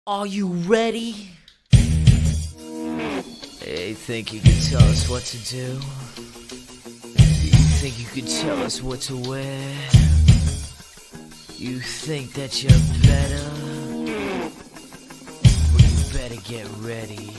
Are you ready? Hey, think you can tell us what to do? You think you can tell us what to wear? You think that you're better? Well, you better get ready.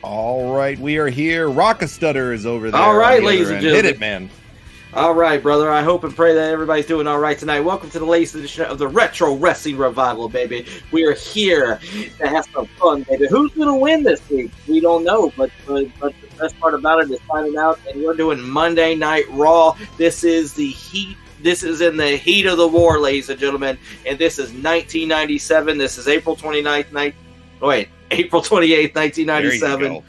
All right, we are here. Rockastutter is over there. All right, ladies and gentlemen. Hit it, man. All right, brother. I hope and pray that everybody's doing all right tonight. Welcome to the latest edition of the Retro Wrestling Revival, baby. We are here to have some fun, baby. Who's going to win this week? We don't know, but the best part about it is finding out. And we're doing Monday Night Raw. This is the heat. This is in the heat of the war, ladies and gentlemen. And this is 1997. This is April 29th. April 28th, 1997.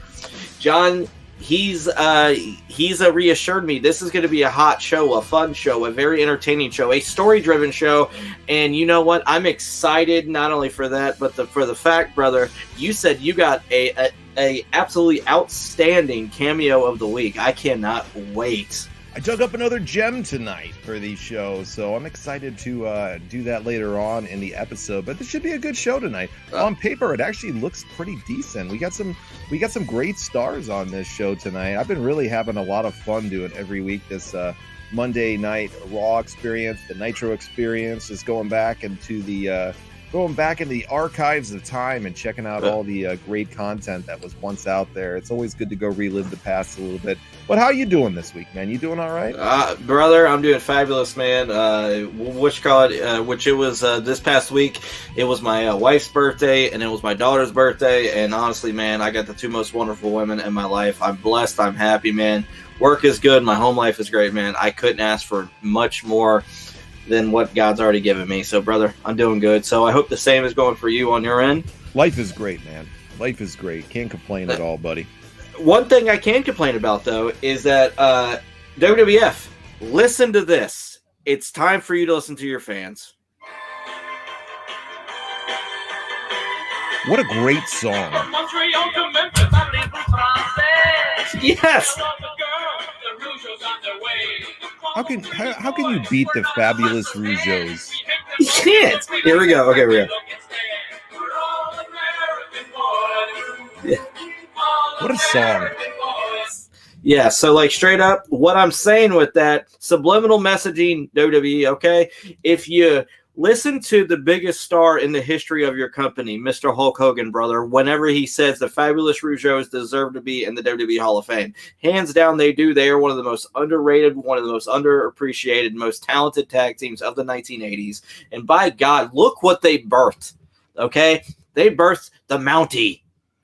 John, he's reassured me this is going to be a hot show, a fun show, a very entertaining show, a story-driven show. And you know what? I'm excited not only for that, but for the fact, brother, you said you got a absolutely outstanding cameo of the week. I cannot wait. I dug up another gem tonight for these shows, so I'm excited to do that later on in the episode. But this should be a good show tonight. On paper, it actually looks pretty decent. We got some great stars on this show tonight. I've been really having a lot of fun doing every week this Monday Night Raw experience, the Nitro experience, just going back into the archives of time and checking out all the great content that was once out there. It's always good to go relive the past a little bit. But how you doing this week, man? You doing all right? Brother, I'm doing fabulous, man. Which it was this past week. It was my wife's birthday, and it was my daughter's birthday. And honestly, man, I got the two most wonderful women in my life. I'm blessed. I'm happy, man. Work is good. My home life is great, man. I couldn't ask for much more than what God's already given me. So, brother, I'm doing good. So I hope the same is going for you on your end. Life is great, man. Life is great. Can't complain at all, buddy. One thing I can complain about, though, is that WWF, listen to this. It's time for you to listen to your fans. What a great song. Yes. How can you beat the fabulous Rougeaus? You can't. Here we go. Okay, we go. Yeah. What a song. Yeah, so like straight up, what I'm saying with that, subliminal messaging, WWE, okay? If you listen to the biggest star in the history of your company, Mr. Hulk Hogan, brother, whenever he says the fabulous Rougeaus deserve to be in the WWE Hall of Fame. Hands down, they do. They are one of the most underrated, one of the most underappreciated, most talented tag teams of the 1980s. And by God, look what they birthed, okay? They birthed the Mountie.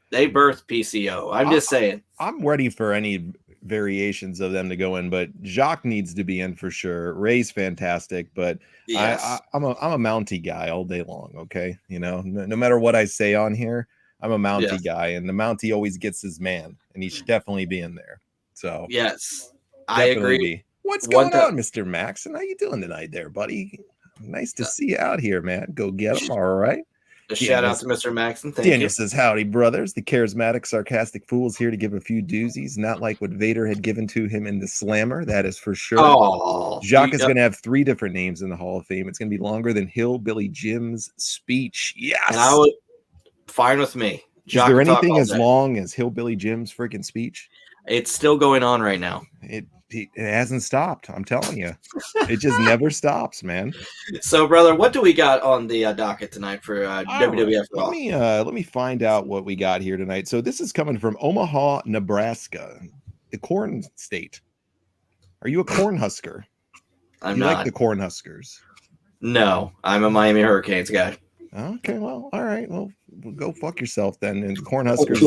They birthed PCO. I'm just saying. I'm ready for any variations of them to go in, but Jacques needs to be in for sure. Ray's fantastic, but Yes. I'm a Mountie guy all day long. Okay, no matter what I say on here, I'm a Mountie guy, and the Mountie always gets his man, and he should definitely be in there. So yes, I definitely agree. be. What's going on, Mr. Maxon? How you doing tonight, there, buddy? Nice to see you out here, man. Go get him. All right. A shout out to Mr. Maxon. Thank Daniel you. says, howdy, brothers. The charismatic, sarcastic fool is here to give a few doozies, not like what Vader had given to him in the Slammer. That is for sure. Oh, Jacques is going to have 3 different names in the Hall of Fame. It's going to be longer than Hillbilly Jim's speech. Yes. And I would, fine with me. Is there anything as long as Hillbilly Jim's freaking speech? It's still going on right now. It hasn't stopped. I'm telling you, it just never stops, man. So, brother, what do we got on the docket tonight for WWF Raw? Let me find out what we got here tonight. So this is coming from Omaha, Nebraska, the corn state. Are you a corn husker? I'm you not. Like the corn huskers? No, I'm a Miami Hurricanes guy. Okay, well, all right. Well, go fuck yourself then. And Cornhuskers.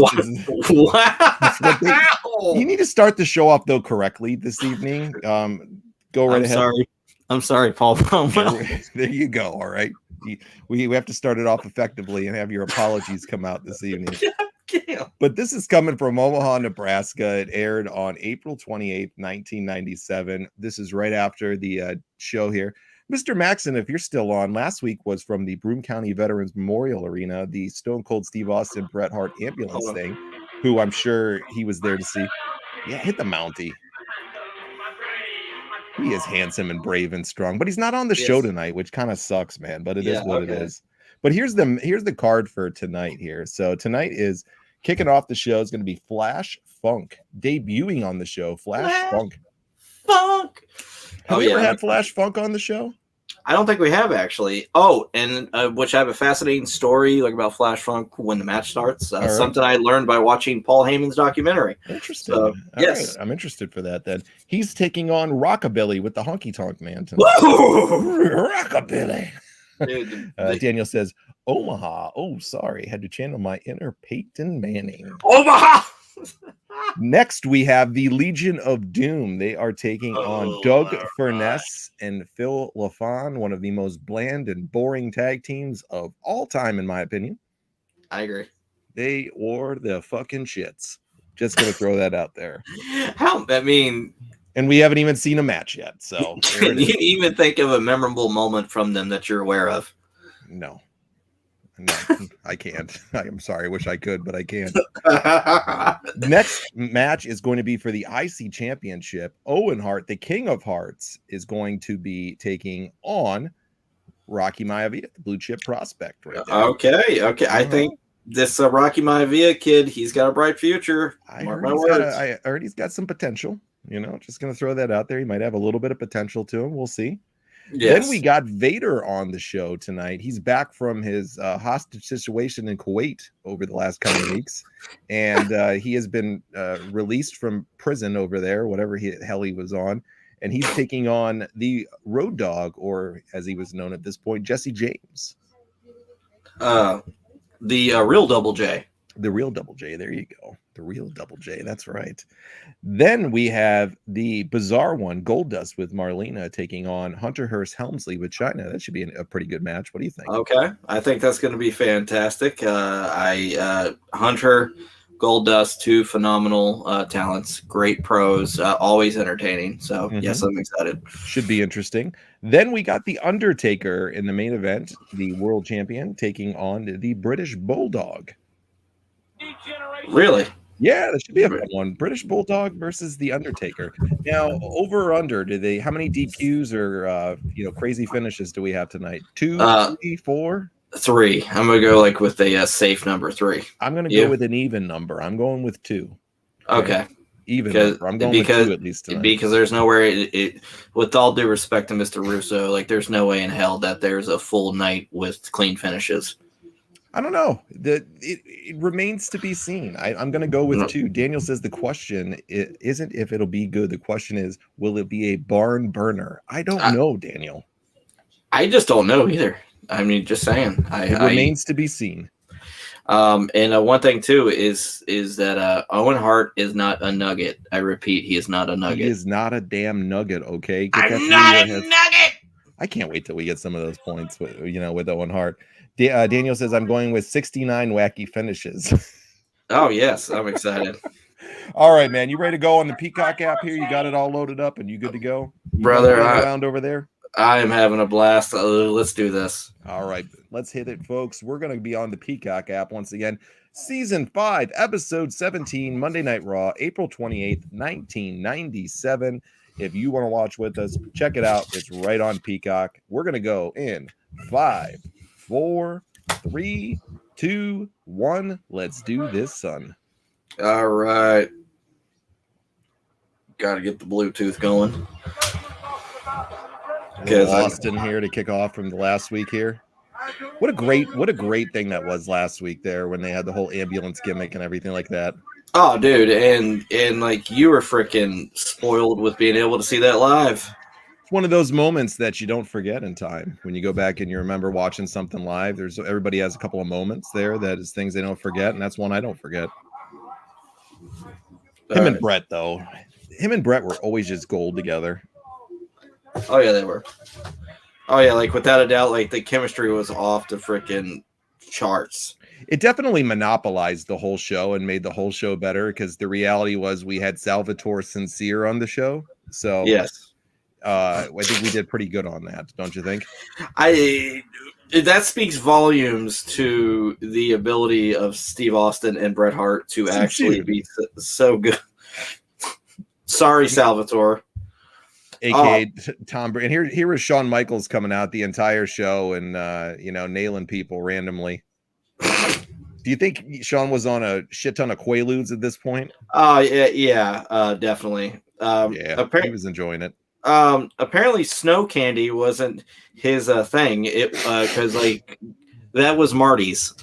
Wow. You need to start the show off though correctly this evening. Go right ahead. I'm sorry, Paul. There you go. All right. We have to start it off effectively and have your apologies come out this evening. But this is coming from Omaha, Nebraska. It aired on April 28th, 1997. This is right after the show here. Mr. Maxon, if you're still on, last week was from the Broome County Veterans Memorial Arena, the Stone Cold Steve Austin, Bret Hart ambulance thing, who I'm sure he was there to see. Yeah, hit the Mountie. He is handsome and brave and strong, but he's not on the show tonight, which kind of sucks, man, but it is what it is. But here's the card for tonight here. So tonight is kicking off the show is going to be Flash Funk, debuting on the show, Flash Funk. Have we ever had Flash Funk on the show? I don't think we have, actually. Oh, and which I have a fascinating story about Flash Funk when the match starts. Something I learned by watching Paul Heyman's documentary. Interesting. So, yes. Right. I'm interested for that then. He's taking on Rockabilly with the Honky Tonk Man tonight. Rockabilly. Dude, Daniel says, Omaha. Oh, sorry. Had to channel my inner Peyton Manning. Omaha! Next, we have the Legion of Doom. They are taking on Doug Furnas and Phil Lafon, one of the most bland and boring tag teams of all time, in my opinion. I agree. They wore the fucking shits. Just going to throw that out there. And we haven't even seen a match yet. So, can you even think of a memorable moment from them that you're aware of? No, I can't. I'm sorry. I wish I could, but I can't. Next match is going to be for the IC Championship. Owen Hart, the King of Hearts, is going to be taking on Rocky Maivia, the blue chip prospect. Right there. Okay. I think this Rocky Maivia kid, he's got a bright future. I heard he's got some potential. Just going to throw that out there. He might have a little bit of potential to him. We'll see. Yes. Then we got Vader on the show tonight. He's back from his hostage situation in Kuwait over the last couple of weeks, and he has been released from prison over there, whatever hell he was on, and he's taking on the Road Dogg, or as he was known at this point, Jesse James. The real Double J. The real Double J. There you go. The real Double J. That's right. Then we have the bizarre one, Goldust with Marlena taking on Hunter Hearst Helmsley with Chyna. That should be a pretty good match. What do you think? Okay. I think that's going to be fantastic. Hunter, Goldust, 2 phenomenal talents, great pros, always entertaining. So, yes, I'm excited. Should be interesting. Then we got the Undertaker in the main event, the world champion, taking on the British Bulldog. Really? Yeah, that should be a fun one. British Bulldog versus the Undertaker. Now, over or under, how many DQs or crazy finishes do we have tonight? 2, 3, 4? 3. I'm gonna go with a safe number 3. I'm gonna go with an even number. I'm going with 2. Okay. Even number. I'm going with 2 at least tonight. Because there's nowhere with all due respect to Mr. Russo, there's no way in hell that there's a full night with clean finishes. I don't know. It remains to be seen. I'm going to go with 2. Daniel says the question isn't if it'll be good. The question is, will it be a barn burner? I don't know, Daniel. I just don't know either. I mean, just saying. It remains to be seen. One thing too is that Owen Hart is not a nugget. I repeat, he is not a nugget. He is not a damn nugget. Okay, I'm not a nugget. I can't wait till we get some of those points with Owen Hart. Daniel says I'm going with 69 wacky finishes. Oh yes, I'm excited. All right, man. You ready to go on the Peacock app here? You got it all loaded up and you good to go? Brother, around over there? I am having a blast. Let's do this. All right, let's hit it, folks. We're going to be on the Peacock app once again. Season 5, Episode 17, Monday Night Raw, April 28th, 1997. If you want to watch with us, check it out. It's right on Peacock. We're going to go in 5, 4, 3, 2, 1. Let's do this, son. All right. Got to get the Bluetooth going. Austin here to kick off from the last week here. What a great thing that was last week there when they had the whole ambulance gimmick and everything like that. Oh, dude, and like you were freaking spoiled with being able to see that live. It's one of those moments that you don't forget in time. When you go back and you remember watching something live, everybody has a couple of moments there that is things they don't forget, and that's one I don't forget. And Bret, though. Him and Bret were always just gold together. Oh, yeah, they were. Oh, yeah, like, without a doubt, like, the chemistry was off the freaking charts. It definitely monopolized the whole show and made the whole show better because the reality was we had Salvatore Sincere on the show. So, yes. I think we did pretty good on that, don't you think? That speaks volumes to the ability of Steve Austin and Bret Hart to actually be so good. Sorry, Salvatore. AKA Tom Brady. And here was Shawn Michaels coming out the entire show and nailing people randomly. Do you think Shawn was on a shit ton of Quaaludes at this point? Yeah, definitely. He was enjoying it. Apparently snow candy wasn't his thing. It because like that was Marty's.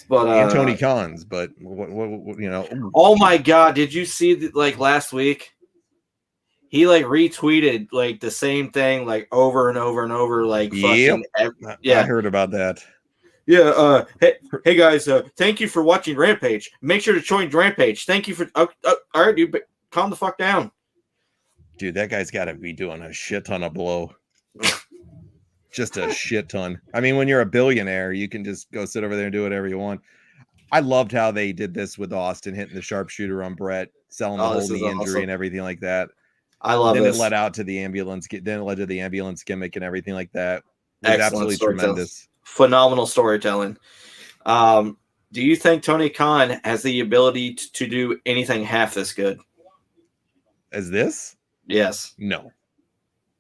But and Tony Khan's, but what Oh my god, did you see like last week? He like retweeted like the same thing like over and over and over like fucking I heard about that. Yeah, hey guys, thank you for watching Rampage. Make sure to join Rampage. Thank you for all right, dude, calm the fuck down. Dude, that guy's got to be doing a shit ton of blow. Just a shit ton. I mean, when you're a billionaire, you can just go sit over there and do whatever you want. I loved how they did this with Austin hitting the sharpshooter on Bret, selling the whole knee injury and everything like that. I love it. Then it led out to the ambulance. Then it led to the ambulance gimmick and everything like that. It was absolutely tremendous. Phenomenal storytelling. Do you think Tony Khan has the ability to do anything half this good as this? Yes. No.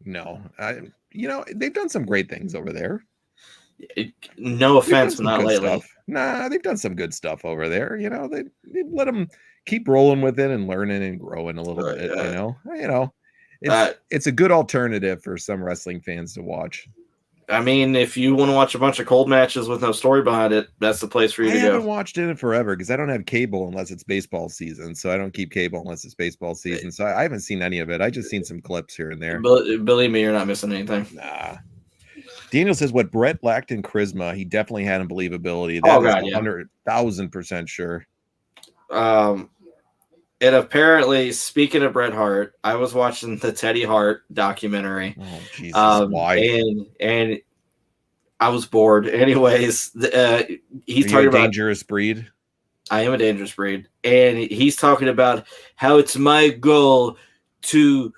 They've done some great things over there. No offense, but not lately. Stuff. Nah, they've done some good stuff over there. They let them keep rolling with it and learning and growing a little bit. It's a good alternative for some wrestling fans to watch. I mean, if you want to watch a bunch of cold matches with no story behind it, that's the place for you to go. I haven't watched it in forever because I don't have cable unless it's baseball season. So I don't keep cable unless it's baseball season. So I haven't seen any of it. I just seen some clips here and there. Believe me, you're not missing anything. Nah. Daniel says what Bret lacked in charisma, he definitely had in believability. That is 100,000% sure. And apparently, speaking of Bret Hart, I was watching the Teddy Hart documentary. Oh, Jesus, why? And I was bored. Anyways, he's talking about dangerous breed. I am a dangerous breed, and he's talking about how it's my goal to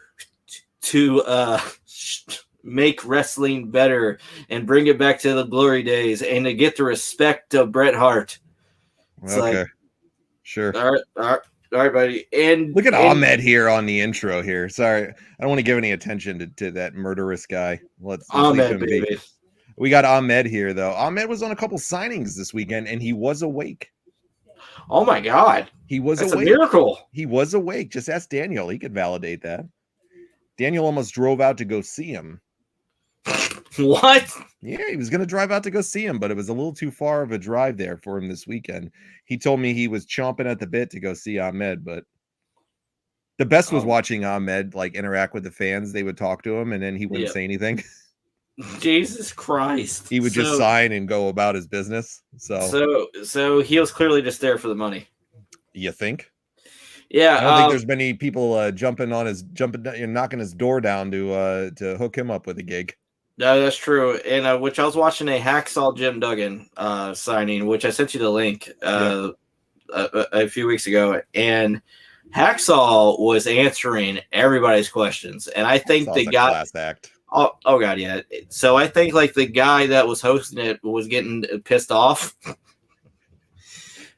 make wrestling better and bring it back to the glory days, and to get the respect of Bret Hart. It's okay, sure. All right, buddy. And look at Ahmed here on the intro here. Sorry, I don't want to give any attention to that murderous guy. Let's leave him be. We got Ahmed here, though. Ahmed was on a couple signings this weekend, and he was awake. Oh, my God. He was awake. That's a miracle. He was awake. Just ask Daniel. He could validate that. Daniel almost drove out to go see him. What? Yeah, he was going to drive out to go see him, but it was a little too far of a drive there for him this weekend. He told me he was chomping at the bit to go see Ahmed, but the best was watching Ahmed like interact with the fans. They would talk to him, and then he wouldn't say anything. Jesus Christ. He would just sign and go about his business. So he was clearly just there for the money. You think? Yeah. I don't think there's many people knocking his door down to hook him up with a gig. No, that's true. And which I was watching a Hacksaw Jim Duggan signing, which I sent you the link a few weeks ago, and Hacksaw was answering everybody's questions, and I think the guy class act. Oh god, yeah. So I think like the guy that was hosting it was getting pissed off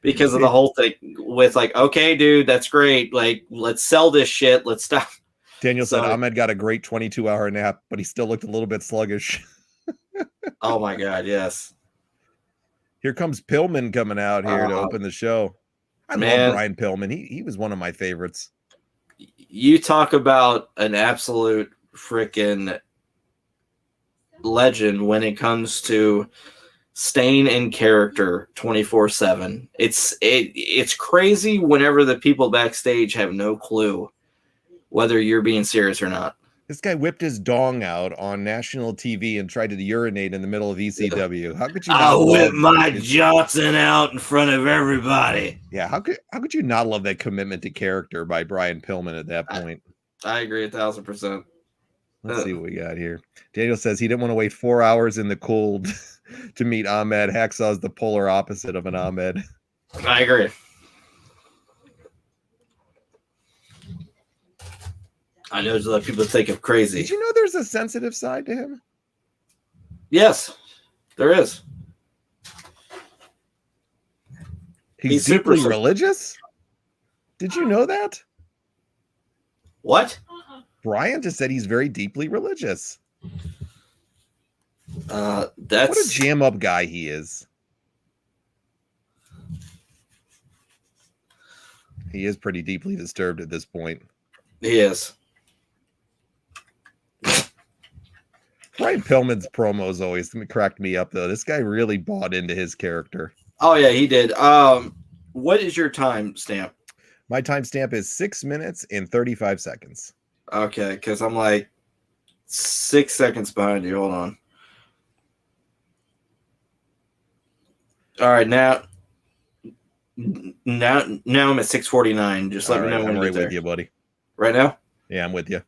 because of the whole thing with like, okay, dude, that's great. Like, let's sell this shit. Let's stop. Daniel said Ahmed got a great 22-hour nap, but he still looked a little bit sluggish. Oh my god, yes. Here comes Pillman coming out here to open the show. I love Brian Pillman. He was one of my favorites. You talk about an absolute freaking legend when it comes to staying in character 24/7. It's crazy whenever the people backstage have no clue whether you're being serious or not. This guy whipped his dong out on national TV and tried to urinate in the middle of ECW. How could you? I whip my Johnson out in front of everybody. Yeah, how could you not love that commitment to character by Brian Pillman at that point? I agree 1,000%. Let's see what we got here. Daniel says he didn't want to wait 4 hours in the cold to meet Ahmed. Hacksaw's the polar opposite of an Ahmed. I agree. I know there's a lot of people think I'm crazy. Did you know there's a sensitive side to him? Yes, there is. He's deeply religious? Did you know that? What? Brian just said he's very deeply religious. That's what a jam up guy he is. He is pretty deeply disturbed at this point. He is. Brian Pillman's promos always cracked me up, though. This guy really bought into his character. Oh yeah, he did. What is your time stamp? My timestamp is 6 minutes and 35 seconds. Okay, because I'm like 6 seconds behind you. Hold on. All right, now I'm at 6:49. Just let me know when I'm right you're with you, buddy. Right now? Yeah, I'm with you.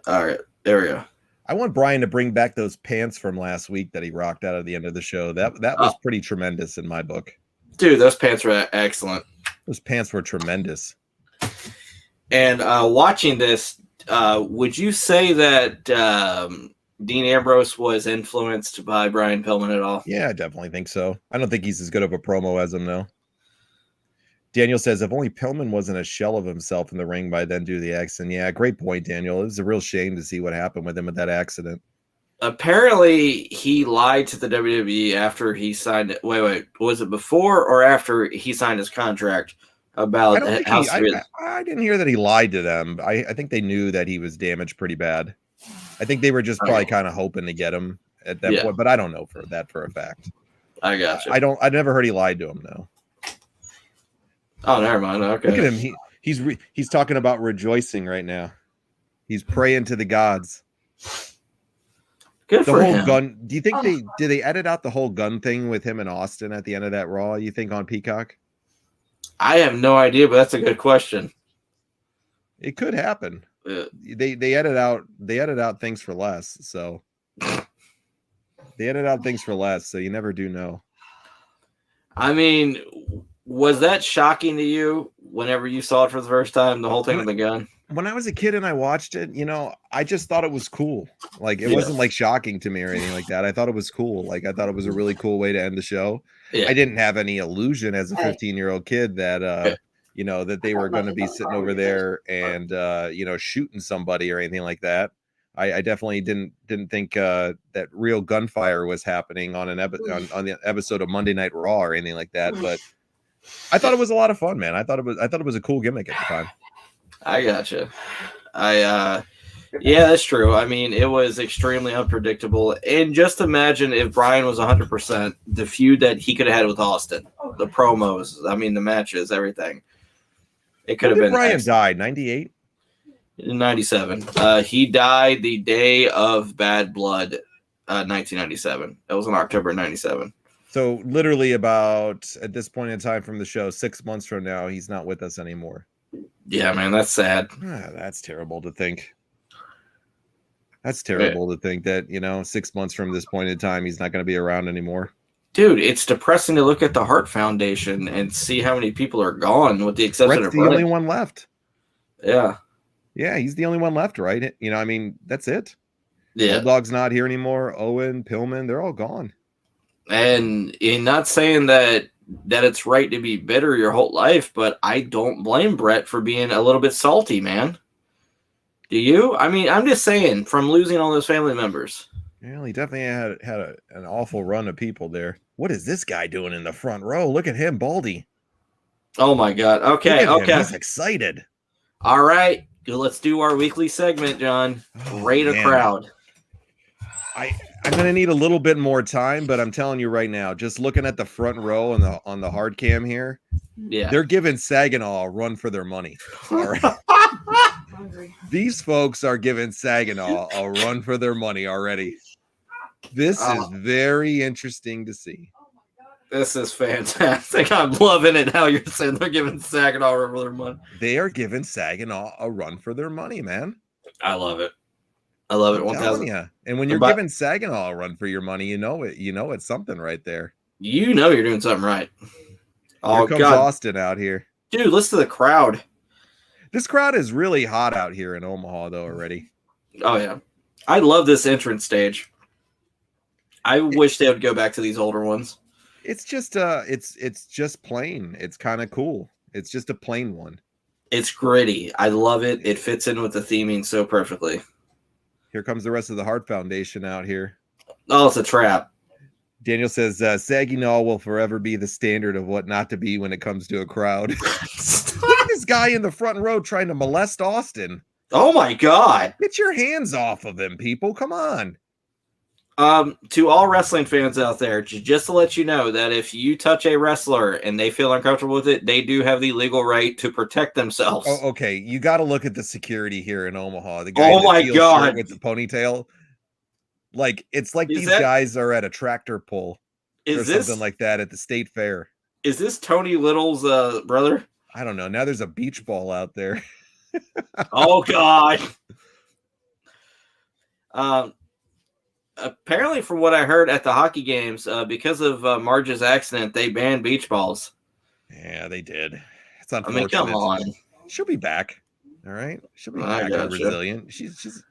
All right, there we go. I want Brian to bring back those pants from last week that he rocked out at the end of the show. That was pretty tremendous in my book. Dude, those pants were excellent. Those pants were tremendous. And watching this, would you say that Dean Ambrose was influenced by Brian Pillman at all? Yeah, I definitely think so. I don't think he's as good of a promo as him, though. Daniel says, if only Pillman wasn't a shell of himself in the ring by then due to the accident. Yeah, great point, Daniel. It was a real shame to see what happened with him with that accident. Apparently, he lied to the WWE after he signed it. Wait. Was it before or after he signed his contract about how serious? I didn't hear that he lied to them. I think they knew that he was damaged pretty bad. I think they were just probably kind of hoping to get him at that point, but I don't know for a fact. I got you. I never heard he lied to him, though. Oh, never mind. Okay. Look at him. He's talking about rejoicing right now. He's praying to the gods. Good for him. Gun. Do you think did they edit out the whole gun thing with him and Austin at the end of that Raw? You think on Peacock? I have no idea, but that's a good question. It could happen. They edit out things for less, so they edit out things for less, so you never do know. I mean, was that shocking to you whenever you saw it for the first time, the whole thing with the gun? When I was a kid and I watched it, I just thought it was cool. Like, it wasn't like shocking to me or anything like that. I thought it was cool. Like, I thought it was a really cool way to end the show. Yeah. I didn't have any illusion as a 15-year-old kid that, that they were going to be sitting over there and, shooting somebody or anything like that. I definitely didn't think that real gunfire was happening on on the episode of Monday Night Raw or anything like that. But I thought it was a lot of fun, man. I thought it was a cool gimmick at the time. I gotcha. Yeah, that's true. I mean, it was extremely unpredictable. And just imagine if Brian was 100%, the feud that he could have had with Austin, the promos, I mean, the matches, everything. It could have been. Brian died 98? 97. He died the day of Bad Blood. 1997. That was in October 97. So literally about at this point in time from the show, 6 months from now, he's not with us anymore. Yeah, man, that's sad. That's terrible to think. That's terrible to think that, 6 months from this point in time, he's not going to be around anymore. Dude, it's depressing to look at the Hart Foundation and see how many people are gone, with the exception Bret's of the only one left. Yeah. Yeah, he's the only one left, right? That's it. Yeah. Bulldog's not here anymore. Owen, Pillman, they're all gone. And in not saying that it's right to be bitter your whole life, but I don't blame Bret for being a little bit salty, man. Do you? I mean, I'm just saying, from losing all those family members. Yeah, he definitely had an awful run of people there. What is this guy doing in the front row? Look at him, Baldy. Oh my God. Okay, okay. He's excited. All right, let's do our weekly segment, John. Rate a crowd. I'm gonna need a little bit more time, but I'm telling you right now, just looking at the front row on the hard cam here, yeah, they're giving Saginaw a run for their money. All right. These folks are giving Saginaw a run for their money already. This is very interesting to see. This is fantastic. I'm loving it how you're saying they're giving Saginaw a run for their money. They are giving Saginaw a run for their money, man. I love it. I love it. 1,000. And when you're giving Saginaw a run for your money, you know it's something right there. You know you're doing something right. Oh, here comes God. Austin out here. Dude, listen to the crowd. This crowd is really hot out here in Omaha, though, already. Oh, yeah. I love this entrance stage. I wish they would go back to these older ones. It's just it's just plain. It's kind of cool. It's just a plain one. It's gritty. I love it. It fits in with the theming so perfectly. Here comes the rest of the Hart Foundation out here. Oh, it's a trap. Daniel says, Saginaw will forever be the standard of what not to be when it comes to a crowd. Look at this guy in the front row trying to molest Austin. Oh, my God. Get your hands off of him, people. Come on. To all wrestling fans out there, just to let you know that if you touch a wrestler and they feel uncomfortable with it, they do have the legal right to protect themselves. Oh, okay. You got to look at the security here in Omaha. The guy with the ponytail. Like, it's like these guys are at a tractor pull or something like that at the state fair. Is this Tony Little's brother? I don't know. Now there's a beach ball out there. Oh, God. Apparently, from what I heard at the hockey games, because of Marge's accident, they banned beach balls. Yeah, they did. It's unfortunate. I mean, come on. She'll be back. All right, she'll be back and resilient. She's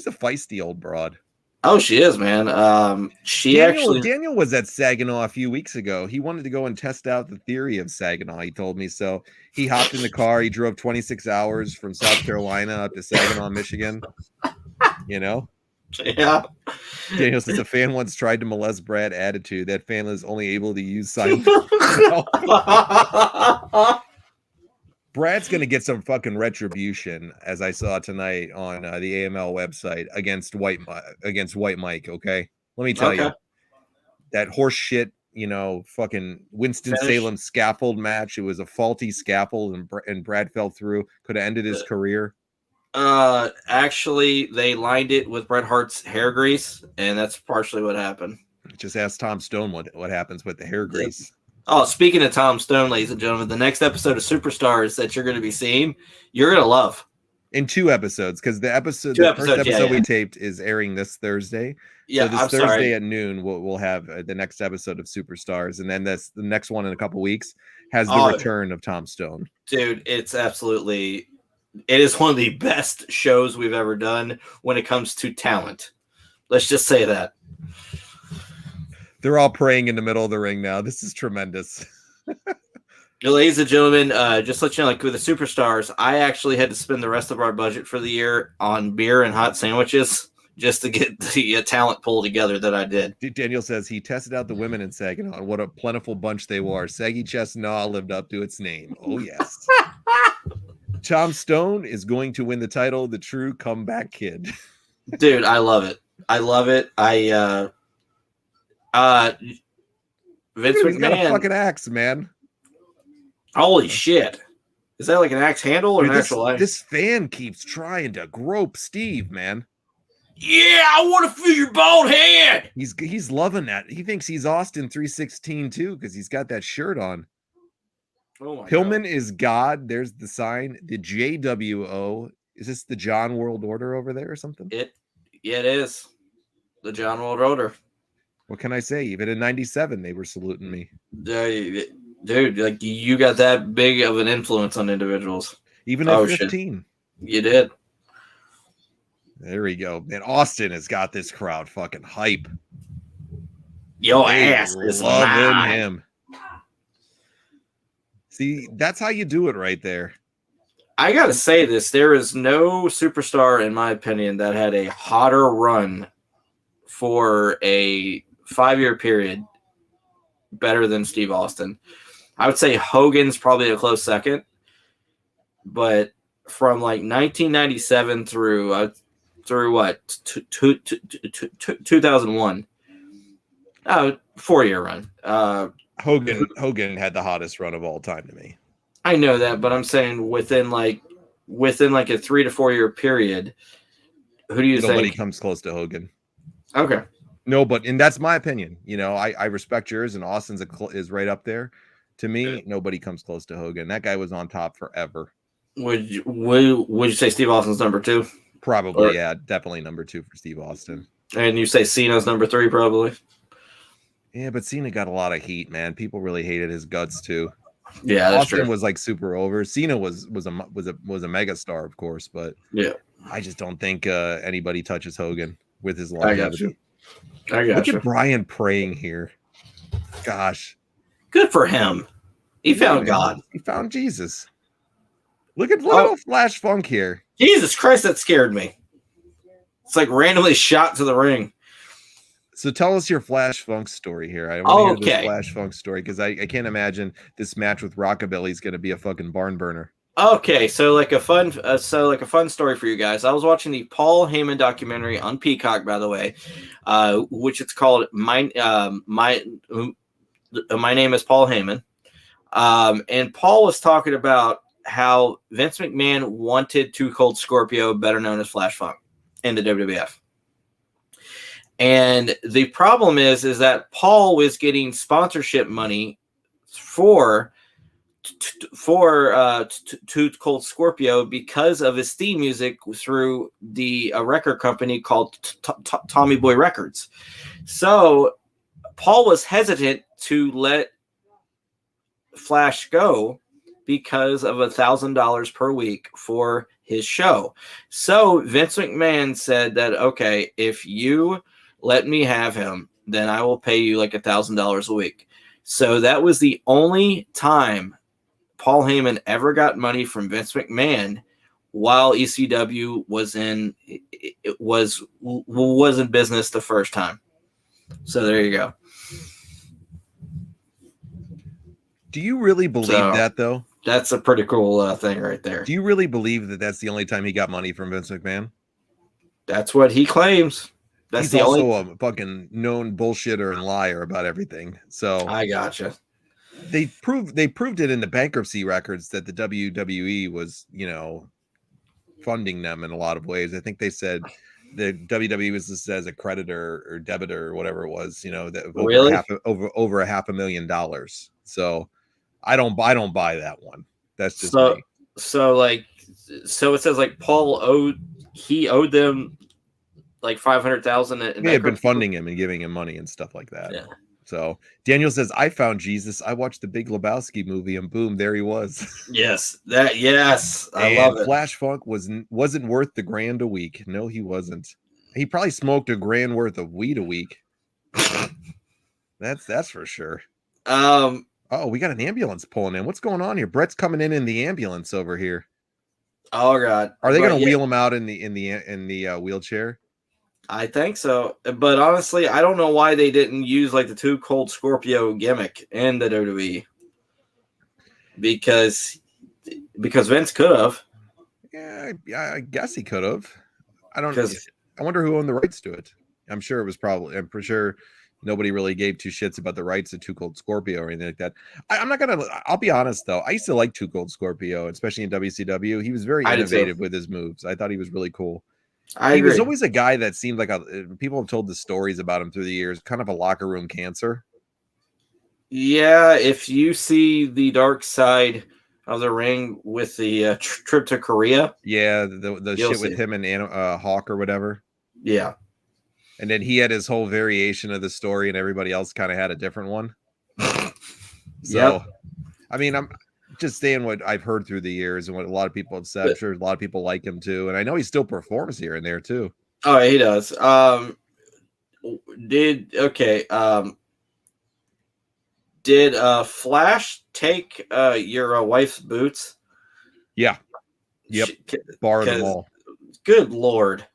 a feisty old broad. Oh, she is, man. Daniel was at Saginaw a few weeks ago. He wanted to go and test out the theory of Saginaw. He told me so. He hopped in the car. He drove 26 hours from South Carolina up to Saginaw, Michigan. Yeah. Daniel says a fan once tried to molest Bret. Attitude. That fan was only able to use sign. Brad's gonna get some fucking retribution, as I saw tonight on the AML website against White Mike. Okay, let me tell you that horse shit. Fucking Winston-Salem scaffold match. It was a faulty scaffold, and Brad fell through. Could have ended his career. Actually, they lined it with Bret Hart's hair grease, and that's partially what happened. Just ask Tom Stone what happens with the hair grease. Oh, speaking of Tom Stone, ladies and gentlemen, the next episode of Superstars that you're going to be seeing, you're going to love. In 2 episodes, because the first episode we taped is airing this Thursday. Yeah, so this Thursday at noon, we'll have the next episode of Superstars, and then the next one in a couple weeks has the return of Tom Stone. Dude, it is one of the best shows we've ever done when it comes to talent. Let's just say that. They're all praying in the middle of the ring now. This is tremendous. Ladies and gentlemen, just to let you know, like with the Superstars, I actually had to spend the rest of our budget for the year on beer and hot sandwiches just to get the talent pool together that I did. Daniel says he tested out the women in Saginaw, and what a plentiful bunch they were. Saggy Chestnut lived up to its name. Oh, yes. Tom Stone is going to win the title, the true comeback kid. Dude, I love it. I love it. Vince McMahon. He's got a fucking axe, man. Holy shit. Is that like an axe handle or an actual axe? This fan keeps trying to grope Steve, man. Yeah, I want to feel your bald head. He's loving that. He thinks he's Austin 316 too because he's got that shirt on. Oh my Pillman God. is God. There's the sign. The JWO. Is this the John World Order over there or something? It is. The John World Order. What can I say? Even in 97, they were saluting me. Dude, like you got that big of an influence on individuals. Even at 15. Shit. You did. There we go. Man, Austin has got this crowd fucking hype. Your ass is loving mine. him. See, that's how you do it right there. I gotta say this. There is no superstar, in my opinion, that had a hotter run for a 5-year period better than Steve Austin. I would say Hogan's probably a close second. But from like 1997 through what? 2001. 4-year run. Hogan had the hottest run of all time to me. I know that, but I'm saying within like a 3 to 4 year period, who do you think? Nobody comes close to Hogan. Okay. No, and that's my opinion. You know, I respect yours, and Austin's is right up there. To me, nobody comes close to Hogan. That guy was on top forever. Would you say Steve Austin's number 2? Probably, yeah, definitely number 2 for Steve Austin. And you say Cena's number 3, probably. Yeah, but Cena got a lot of heat, man. People really hated his guts too. Yeah, that's Austin true. was like super over. Cena was a mega star, of course, but yeah, I just don't think anybody touches Hogan with his longevity. I got you. Look at Brian praying here. Gosh, good for him. He found God. He found Jesus. Look at little Flash Funk here. Jesus Christ, that scared me. It's like randomly shot to the ring. So tell us your Flash Funk story here. I want to hear this Flash Funk story because I can't imagine this match with Rockabilly is going to be a fucking barn burner. Okay, so like a fun story for you guys. I was watching the Paul Heyman documentary on Peacock, by the way, which it's called My Name is Paul Heyman, and Paul was talking about how Vince McMahon wanted Too Cold Scorpio, better known as Flash Funk, in the WWF. And the problem is that Paul was getting sponsorship money for Too Cold Scorpio because of his theme music through the record company called Tommy Boy Records. So Paul was hesitant to let Flash go because of $1,000 per week for his show. So Vince McMahon said that, okay, if you let me have him, then I will pay you like $1,000 a week. So that was the only time Paul Heyman ever got money from Vince McMahon while ECW was in business the first time. So there you go. Do you really believe that though? That's a pretty cool thing right there. Do you really believe that that's the only time he got money from Vince McMahon? That's what he claims. He's also a fucking known bullshitter and liar about everything. So I gotcha. They proved it in the bankruptcy records that the WWE was, funding them in a lot of ways. I think they said the WWE was listed as a creditor or debitor or whatever it was, that really over $500,000. So I don't buy that one. That's just me. So it says like Paul owed them like $500,000. They had been funding him and giving him money and stuff like that. Yeah. So Daniel says, I found Jesus. I watched the Big Lebowski movie and boom, there he was. Yes. I love it. Flash Funk wasn't worth the $1,000 a week. No, he wasn't. He probably smoked $1,000 worth of weed a week. That's for sure. Oh, we got an ambulance pulling in. What's going on here? Bret's coming in the ambulance over here. Oh God. Are they going to wheel him out in the wheelchair? I think so, but honestly, I don't know why they didn't use like the Too Cold Scorpio gimmick in the WWE. Because Vince could have. Yeah, I guess he could have. I wonder who owned the rights to it. I'm sure for sure nobody really gave two shits about the rights to Too Cold Scorpio or anything like that. I'll be honest though. I used to like Too Cold Scorpio, especially in WCW. He was very innovative with his moves. I thought he was really cool. I He agree. was always a guy that seemed like people have told the stories about him through the years, kind of a locker room cancer. Yeah, if you see the dark side of the ring with the trip to Korea, yeah, the shit with see. him and Hawk or whatever. Yeah, and then he had his whole variation of the story, and everybody else kind of had a different one. So, yep. I mean, I'm just saying what I've heard through the years and what a lot of people have said. I'm sure a lot of people like him too, and I know he still performs here and there too. Oh, he does. Did Flash take your wife's boots? Yeah. Yep. Borrowed them all. Good Lord.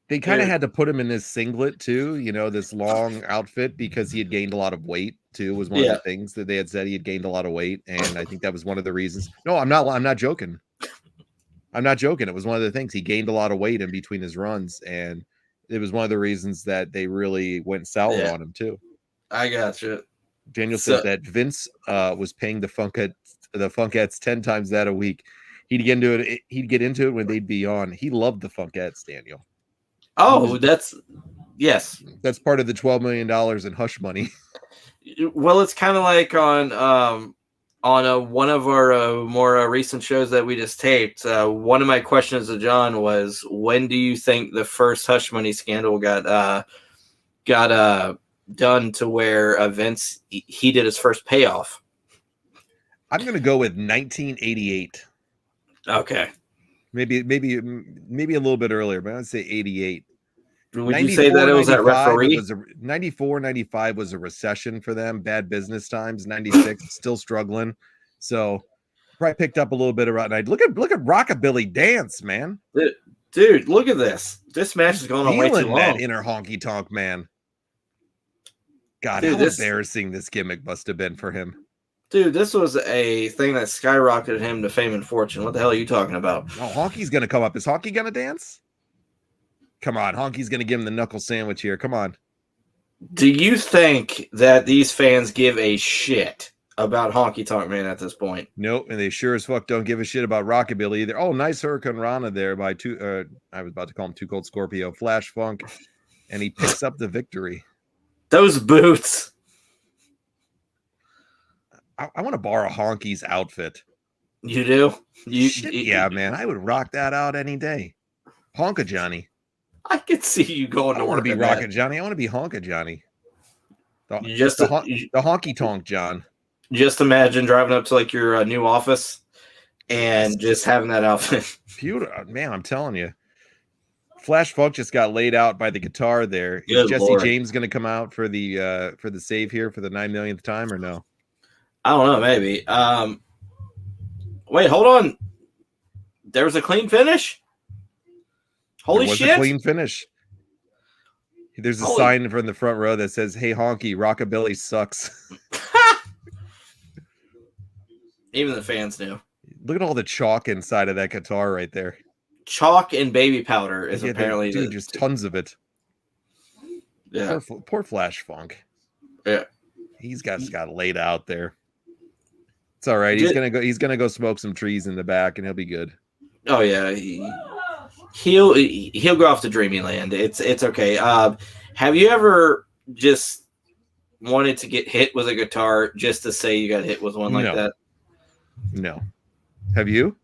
They kind of had to put him in this singlet too, this long outfit, because he had gained a lot of weight too, was one of the things that they had said. He had gained a lot of weight, and I think that was one of the reasons. No, I'm not joking. I'm not joking. It was one of the things. He gained a lot of weight in between his runs, and it was one of the reasons that they really went sour on him too. I got you. Daniel says that Vince was paying the Funkettes 10 times that a week. He'd get into it when they'd be on. He loved the Funkettes, Daniel. Oh, that's part of the $12 million in hush money. Well, it's kind of like on one of our more recent shows that we just taped. One of my questions to John was, when do you think the first hush money scandal got done to where Vince he did his first payoff? I'm going to go with 1988. Okay. Maybe a little bit earlier, but I'd say 88. Would you say that it was that referee? 94, 95 was a recession for them, bad business times. 96 still struggling, so probably picked up a little bit around night. Look at Rockabilly dance, man. Dude, look at this. This match is going on way too long. That inner honky tonk man. God, dude, how embarrassing this gimmick must have been for him. Dude, this was a thing that skyrocketed him to fame and fortune. What the hell are you talking about? Oh, Honky's going to come up. Is Honky going to dance? Come on, Honky's going to give him the knuckle sandwich here. Come on. Do you think that these fans give a shit about Honky Tonk Man at this point? Nope, and they sure as fuck don't give a shit about Rockabilly either. Oh, nice Hurricane Rana there by I was about to call him Too Cold Scorpio. Flash Funk, and he picks up the victory. Those boots. I want to borrow Honky's outfit. You do? Yeah, man. I would rock that out any day. Honka Johnny. I could see you going to work. I want to be Rockin' Johnny. I want to be Honka Johnny. The honky tonk John. Just imagine driving up to like your new office and just having that outfit. Beautiful, man. I'm telling you. Flash Funk just got laid out by the guitar there. Good Is Jesse Lord. James going to come out for the save here for the 9 millionth time or no? I don't know. Maybe. Wait, hold on. There was a clean finish? Holy shit. A clean finish. There's a sign from the front row that says, "Hey, Honky, Rockabilly sucks." Even the fans knew. Look at all the chalk inside of that guitar right there. Chalk and baby powder is apparently just tons of it. Yeah. Poor Flash Funk. Yeah. He's got laid out there. It's all right. He's gonna go smoke some trees in the back and he'll be good. Oh yeah. He'll go off to Dreamyland. It's okay. Have you ever just wanted to get hit with a guitar just to say you got hit with one like that? No. Have you?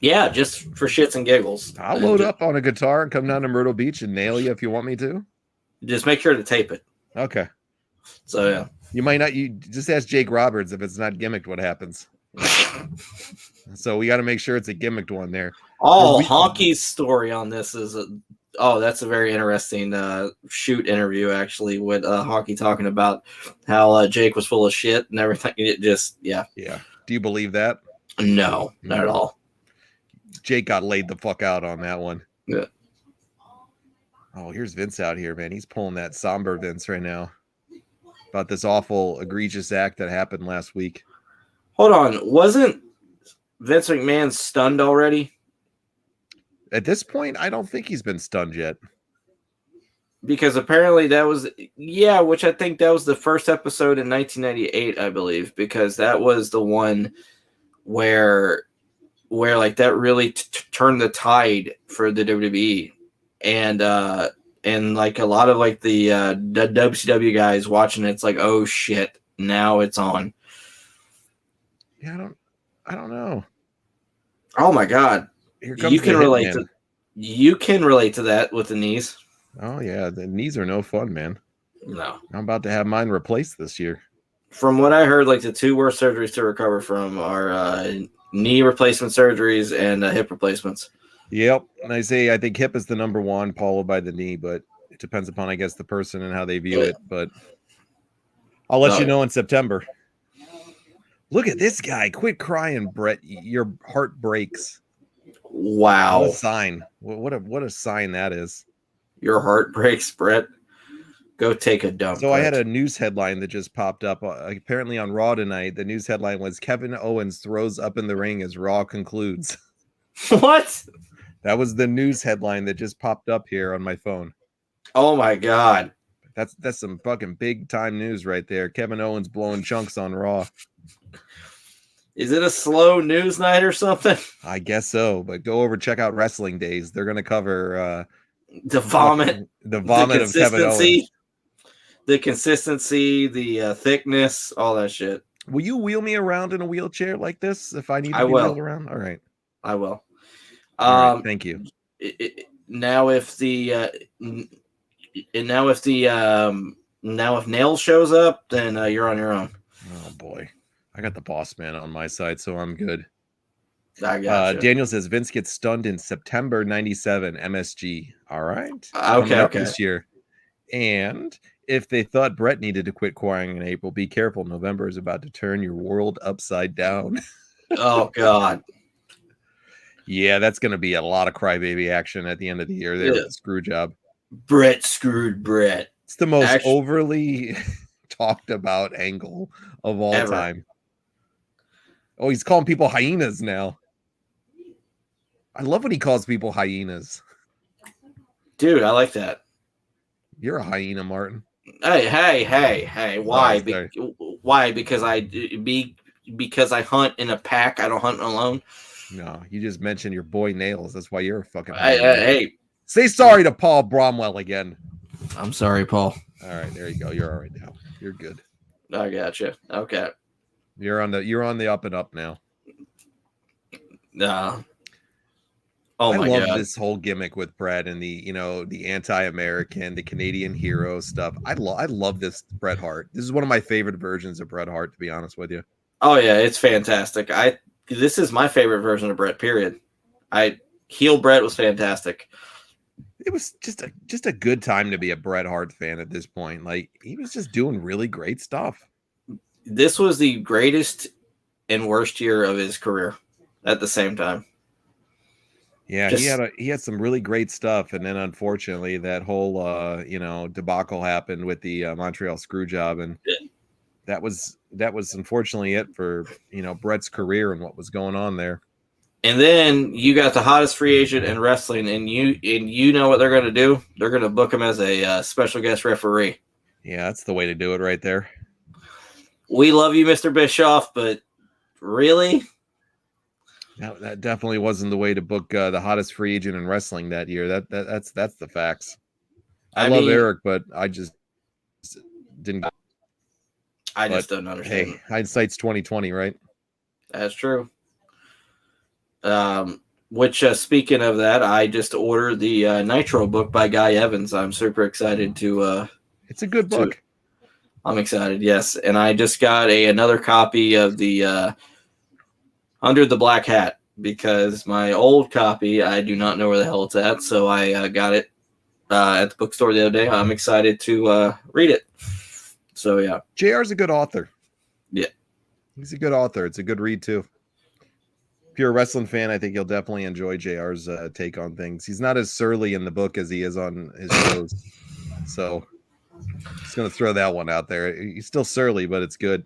Yeah, just for shits and giggles. I'll load up on a guitar and come down to Myrtle Beach and nail you if you want me to. Just make sure to tape it. Okay. So yeah. You might not. You just ask Jake Roberts if it's not gimmicked what happens. So we got to make sure it's a gimmicked one there. Oh, Honky's story on this is that's a very interesting shoot interview actually with Honky talking about how Jake was full of shit and everything. It just yeah. Do you believe that? No, not at all. Jake got laid the fuck out on that one. Yeah. Oh, here's Vince out here, man. He's pulling that somber Vince right now about this awful, egregious act that happened last week. Hold on. Wasn't Vince McMahon stunned already? At this point, I don't think he's been stunned yet. Because apparently that was, which I think that was the first episode in 1998, I believe, because that was the one where where like that really turned the tide for the WWE, and like a lot of like the WCW guys watching it's like, oh shit, now it's on. Yeah, I don't know. Oh my god, Here comes you the can relate Hitman. to you can relate to that with the knees. Oh yeah, the knees are no fun, man. No, I'm about to have mine replaced this year. from what I heard, like the two worst surgeries to recover from are knee replacement surgeries and hip replacements. Yep, and I think hip is the number one, followed by the knee, but it depends upon, I guess, the person and how they view it. But I'll let you know in September. Look at this guy! Quit crying, Bret. Your heart breaks. Wow! What a sign! What a sign that is. Your heart breaks, Bret. Go take a dump. So Bret. I had a news headline that just popped up. Apparently on Raw tonight, the news headline was Kevin Owens throws up in the ring as Raw concludes. What? That was the news headline that just popped up here on my phone. Oh my god. That's some fucking big time news right there. Kevin Owens blowing chunks on Raw. Is it a slow news night or something? I guess so, but go over, check out Wrestling Days. They're going to cover the vomit of Kevin Owens. The consistency, the thickness, all that shit. Will you wheel me around in a wheelchair like this if I need to be wheeled around? All right. I will. All right, thank you. Now if Nail shows up, then you're on your own. Oh boy. I got the boss man on my side, so I'm good. I got you. Daniel says Vince gets stunned in September 97 MSG. All right. Okay. This year. And if they thought Bret needed to quit crying in April, be careful. November is about to turn your world upside down. Oh, God. Yeah, that's going to be a lot of crybaby action at the end of the year there with the screw job. Bret screwed Bret. It's the most overly talked about angle of all time. Oh, he's calling people hyenas now. I love when he calls people hyenas. Dude, I like that. You're a hyena, Martin. Hey. Why? Why? Because I hunt in a pack. I don't hunt alone. No, you just mentioned your boy Nails. That's why you're a fucking hey. Say sorry to Paul Bromwell again. I'm sorry, Paul. All right, there you go. You're all right now. You're good. I gotcha. Okay. You're on the up and up now. Oh my God. I love this whole gimmick with Bret and the anti-American, the Canadian hero stuff. I love this Bret Hart. This is one of my favorite versions of Bret Hart, to be honest with you. Oh yeah, it's fantastic. This is my favorite version of Bret, period. Heel Bret was fantastic. It was just a good time to be a Bret Hart fan at this point. Like, he was just doing really great stuff. This was the greatest and worst year of his career at the same time. Yeah, he had some really great stuff, and then unfortunately that whole debacle happened with the Montreal Screwjob, and that was unfortunately it for Bret's career and what was going on there. And then you got the hottest free agent in wrestling, and you know what they're going to do? They're going to book him as a special guest referee. Yeah, that's the way to do it right there. We love you, Mr. Bischoff, but really? No, that definitely wasn't the way to book the hottest free agent in wrestling that year. That's the facts. I love Eric, but I just didn't. I just don't understand. Hey, hindsight's 20/20, right? That's true. Which speaking of that, I just ordered the Nitro book by Guy Evans. I'm super excited to. It's a good book. I'm excited, yes, and I just got another copy of the Under the Black Hat because my old copy I do not know where the hell it's at, so I got it at the bookstore the other day. I'm excited to read it. So yeah, JR's a good author. Yeah, he's a good author. It's a good read too. If you're a wrestling fan, I think you'll definitely enjoy JR's take on things. He's not as surly in the book as he is on his shows, so just gonna throw that one out there. He's still surly, but it's good.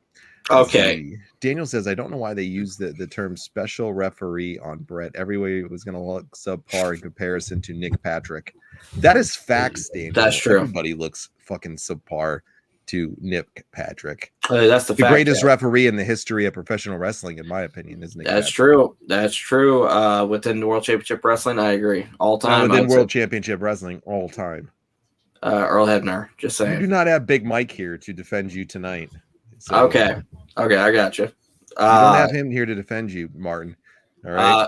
Okay. Daniel says, I don't know why they use the term special referee on Bret. Everybody was going to look subpar in comparison to Nick Patrick. That is facts, Daniel. That's true. Everybody looks fucking subpar to Nick Patrick. That's the fact, greatest referee in the history of professional wrestling, in my opinion, isn't it? That's true. That's true. Within the World Championship Wrestling, I agree. All time. Within World Championship Wrestling, all time. Earl Hebner, just saying. You do not have Big Mike here to defend you tonight. So, okay, I got you. You don't have him here to defend you, Martin. All right.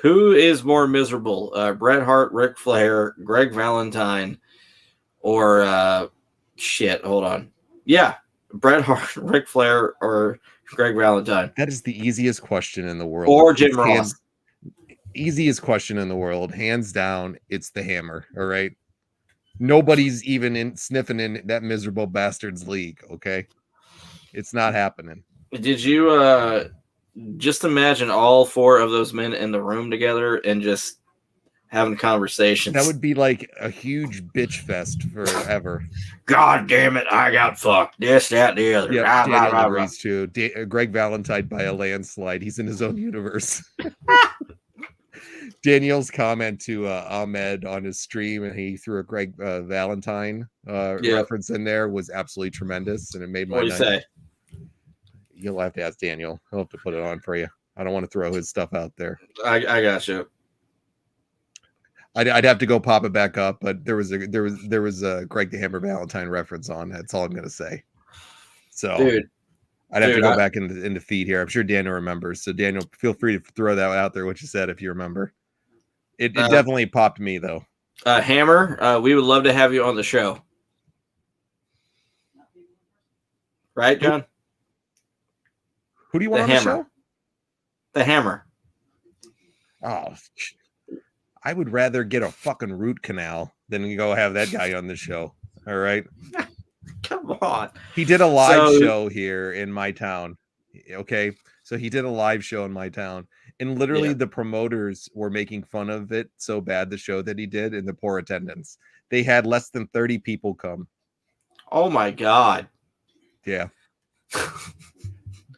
Who is more miserable, Bret Hart, Ric Flair, Greg Valentine, or shit? Hold on. Yeah, Bret Hart, Ric Flair, or Greg Valentine. That is the easiest question in the world. Or Jim Ross. Easiest question in the world, hands down. It's the Hammer. All right. Nobody's even sniffing in that miserable bastard's league. Okay, it's not happening. Did you just imagine all four of those men in the room together and just having conversations? That would be like a huge bitch fest forever. God damn it, I got fucked. This, that, the other. Yeah, Daniel agrees too. Greg Valentine by a landslide. He's in his own universe. Daniel's comment to Ahmed on his stream, and he threw a Greg Valentine reference in there, was absolutely tremendous, and it made my night. What do you say? You'll have to ask Daniel. He'll have to put it on for you. I don't want to throw his stuff out there. I got you. I'd have to go pop it back up, but there was a Greg the Hammer Valentine reference on. That's all I'm gonna say. So, dude, I'd have to go back in the feed here. I'm sure Daniel remembers. So, Daniel, feel free to throw that out there. What you said, if you remember. It definitely popped me though. Hammer, we would love to have you on the show. Right, John? Who do you want on the show? The Hammer. Oh, I would rather get a fucking root canal than go have that guy on the show. All right. Come on. He did a live show here in my town. Okay. So he did a live show in my town. And literally the promoters were making fun of it so bad, the show that he did, and the poor attendance. They had less than 30 people come. Oh my God. Yeah.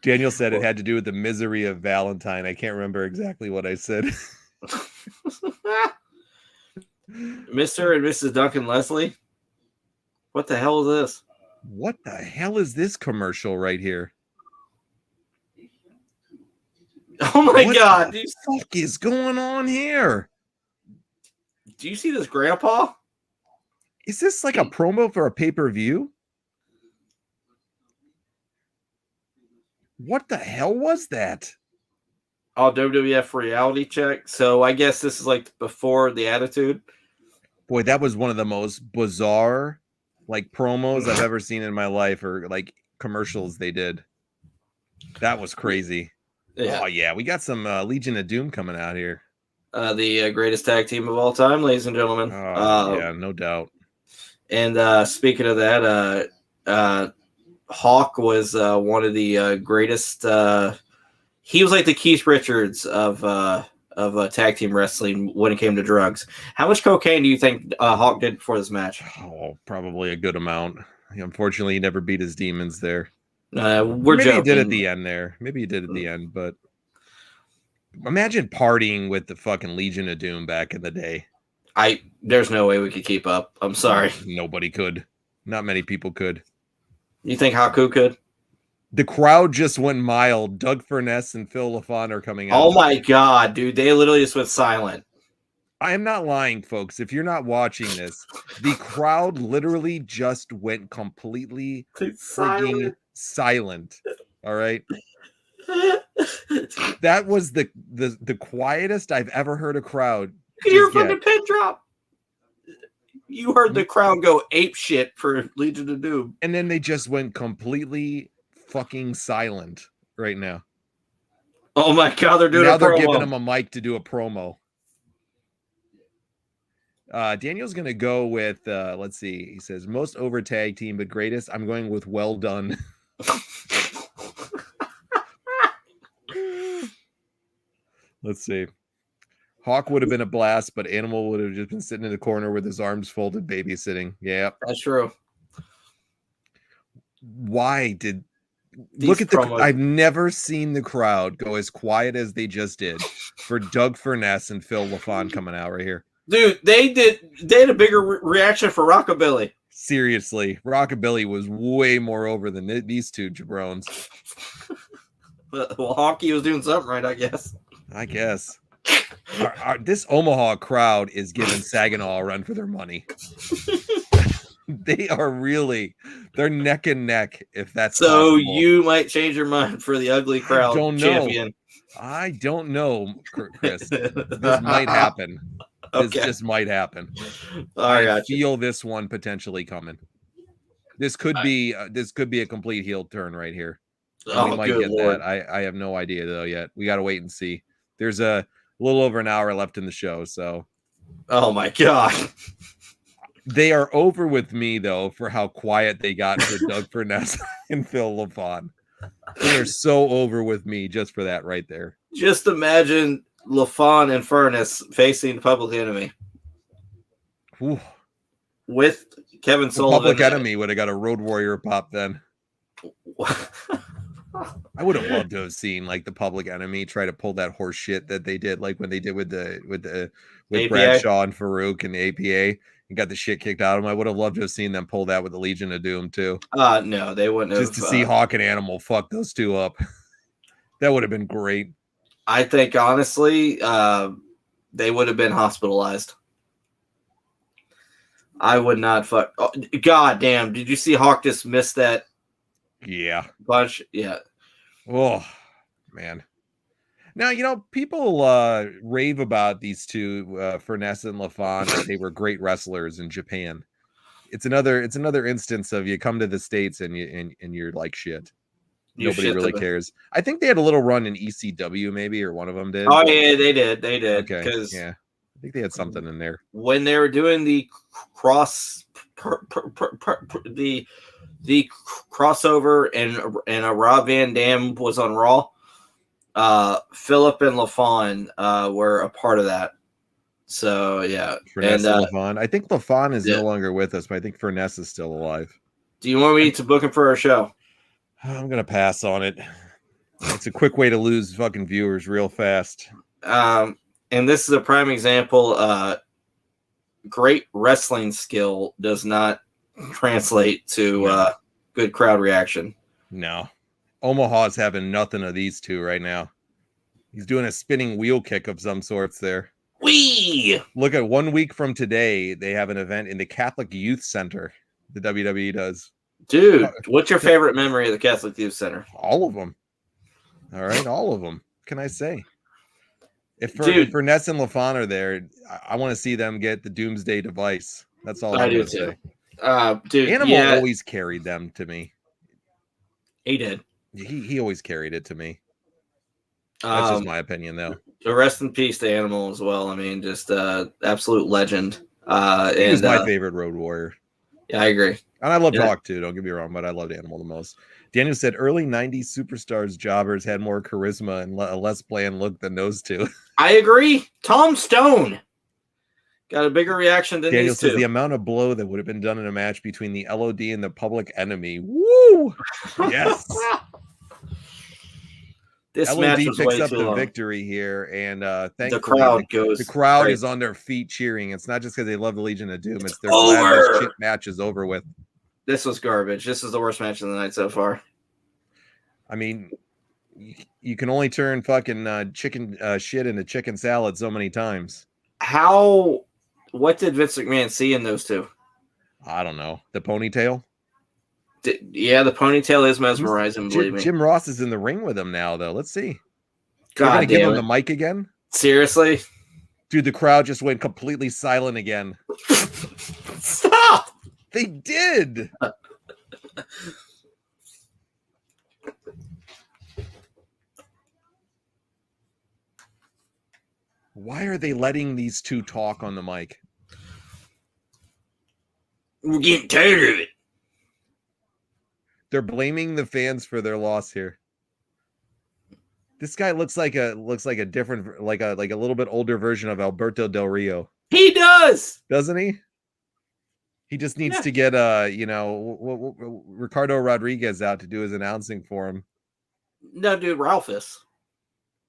Daniel said it had to do with the misery of Valentine. I can't remember exactly what I said. Mr. and Mrs. Duncan Leslie? What the hell is this? What the hell is this commercial right here? Oh my God. What the fuck is going on here? Do you see this grandpa? Is this like a promo for a pay-per-view? What the hell was that? Oh, WWF Reality Check. So I guess this is like before the Attitude. Boy, that was one of the most bizarre like promos I've ever seen in my life, or like commercials they did. That was crazy. Yeah. Oh yeah, we got some Legion of Doom coming out here. The greatest tag team of all time, ladies and gentlemen. Yeah, no doubt. And speaking of that, Hawk was one of the greatest. He was like the Keith Richards of tag team wrestling when it came to drugs. How much cocaine do you think Hawk did before this match? Oh, probably a good amount. Unfortunately, he never beat his demons there. Maybe joking. He did at the end there. Maybe he did at the end, but imagine partying with the fucking Legion of Doom back in the day. There's no way we could keep up. I'm sorry. Nobody could. Not many people could. You think Haku could? The crowd just went mild. Doug Furnas and Phil Lafon are coming out. Oh my God, dude. They literally just went silent. I am not lying, folks. If you're not watching this, the crowd literally just went completely freaking silent. All right. That was the quietest I've ever heard a crowd. You're a fucking pin drop. You heard the crowd go ape shit for Legion of Doom. And then they just went completely fucking silent right now. Oh my God, they're doing now a they're promo. Giving them a mic to do a promo. Daniel's gonna go with let's see. He says most over tag team, but greatest. I'm going with well done. Let's see. Hawk would have been a blast, but Animal would have just been sitting in the corner with his arms folded, babysitting. Yeah, that's true. Why did look at promos. I've never seen the crowd go as quiet as they just did for Doug Furnas and Phil Lafon coming out right here. Dude, they had a bigger reaction for Rockabilly. Seriously, Rockabilly was way more over than these two jabrones. Well, Honky was doing something right, I guess. I guess. This Omaha crowd is giving Saginaw a run for their money. They are really, they're neck and neck, if that's so possible. You might change your mind for the ugly crowd champion. I don't know, Chris. This might happen. This just might happen. I feel this one potentially coming. This could be a complete heel turn right here. We might get Lord. That. I have no idea though yet. We got to wait and see. There's a little over an hour left in the show, so. Oh my god. They are over with me though for how quiet they got for Doug Furnas and Phil Lafon. They are so over with me just for that right there. Just imagine Lafon and Furnas facing the Public Enemy. Ooh. With Kevin Sullivan. Public Enemy would have got a Road Warrior pop then. I would have loved to have seen like the Public Enemy try to pull that horse shit that they did, like when they did with Bradshaw and Farouk and the APA and got the shit kicked out of them. I would have loved to have seen them pull that with the Legion of Doom too. No, they wouldn't just to see Hawk and Animal fuck those two up. That would have been great. I think honestly, they would have been hospitalized. I would not fuck. Oh, God damn! Did you see Hawk just miss that? Yeah. Bunch. Yeah. Oh man. Now people rave about these two, Furnas and Lafon, that they were great wrestlers in Japan. It's another instance of you come to the States and you're like shit. Nobody really cares. I think they had a little run in ECW maybe, or one of them did. Oh yeah, they did. Okay. Yeah. I think they had something in there when they were doing the the crossover and a Rob Van Dam was on Raw. Philip and Lafon were a part of that. So yeah, Furnas and Lafon. I think Lafon is no longer with us, but I think Furnas is still alive. Do you want me to book him for our show? I'm gonna pass on it. It's a quick way to lose fucking viewers real fast. And this is a prime example. Great wrestling skill does not translate to good crowd reaction. No. Omaha's having nothing of these two right now. He's doing a spinning wheel kick of some sorts there. Whee! Look at 1 week from today, they have an event in the Catholic Youth Center. The WWE does. Dude, what's your favorite memory of the Catholic Youth Center? All of them. All right, all of them. What can I say? If Furnas and Lafon are there, I want to see them get the Doomsday device. That's all I do too. Dude, Animal always carried them to me. He did. He always carried it to me. That's just my opinion, though. Rest in peace to Animal as well. I mean, just absolute legend. He was my favorite Road Warrior. Yeah, I agree. And I loved Hawk too, don't get me wrong, but I loved Animal the most. Daniel said early 90s superstars jobbers had more charisma and a less bland look than those two. I agree. Tom Stone got a bigger reaction than Daniel these two. says the amount of blow that would have been done in a match between the LOD and the Public Enemy. Woo! Yes. This LOD match was picks way up too the long. victory here, and the crowd goes. The crowd crazy. is on their feet cheering. It's not just because they love the Legion of Doom. It's their over. glad this shit match is over with. This was garbage. This is the worst match of the night so far. I mean, you can only turn fucking chicken shit into chicken salad so many times. What did Vince McMahon see in those two? I don't know. The ponytail? The ponytail is mesmerizing, believe me. Jim Ross is in the ring with him now, though. Let's see. God They're gonna give him it. the mic again? Seriously? Dude, the crowd just went completely silent again. Stop! They did! Why are they letting these two talk on the mic? We're getting tired of it. They're blaming the fans for their loss here. This guy looks like a different, like a little bit older version of Alberto Del Rio. He does, doesn't he? He just needs to get Ricardo Rodriguez out to do his announcing for him. No, dude, Ralphus.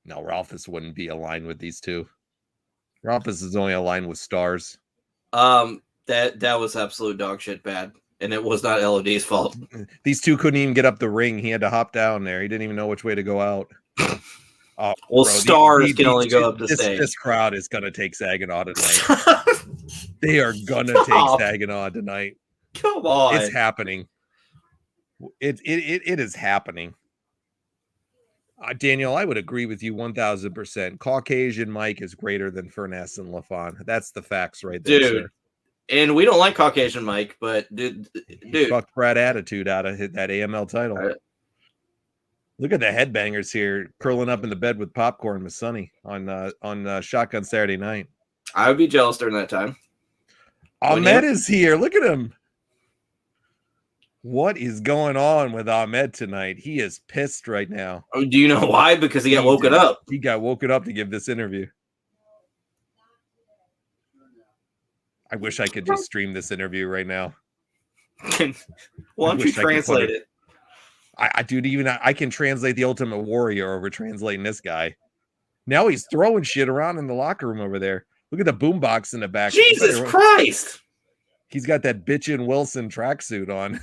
No, Ralphus wouldn't be aligned with these two. Ralphus is only aligned with stars. That was absolute dog shit bad, and it was not LOD's fault. These two couldn't even get up the ring. He had to hop down there. He didn't even know which way to go out. Oh, Well, bro, stars can only go up the stage. This crowd is gonna take Saginaw tonight. They are gonna take Saginaw tonight. Come on, it's happening. It is happening. Daniel, I would agree with you 1000%. Caucasian Mike is greater than Furnas and Lafon. That's the facts right there, dude. Sir. And we don't like Caucasian Mike, but dude, fucked Bret Attitude out of that AML title. Right. Look at the headbangers here curling up in the bed with popcorn with Sonny on Shotgun Saturday Night. I would be jealous during that time. Ahmed is here. Look at him. What is going on with Ahmed tonight? He is pissed right now. Oh, do you know why? Because he got woken up. He got woken up to give this interview. I wish I could just stream this interview right now. Why don't you translate it? I can translate the Ultimate Warrior over translating this guy. Now he's throwing shit around in the locker room over there. Look at the boombox in the back. Jesus Christ! He's got that bitchin' Wilson tracksuit on.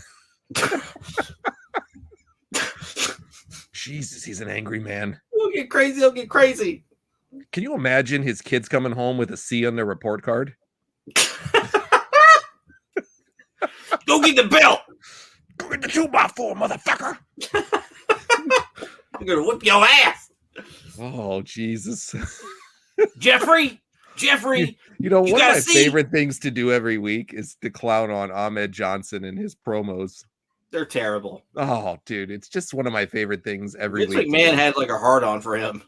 Jesus, he's an angry man. He'll get crazy. He'll get crazy. Can you imagine his kids coming home with a C on their report card? Go get the belt. Go get the 2x4, motherfucker. I'm gonna whip your ass. Oh, Jesus. Jeffrey. You know, one of my favorite things to do every week is to clown on Ahmed Johnson and his promos. They're terrible. Oh, dude, it's just one of my favorite things every week. McMahon had like a hard on for him.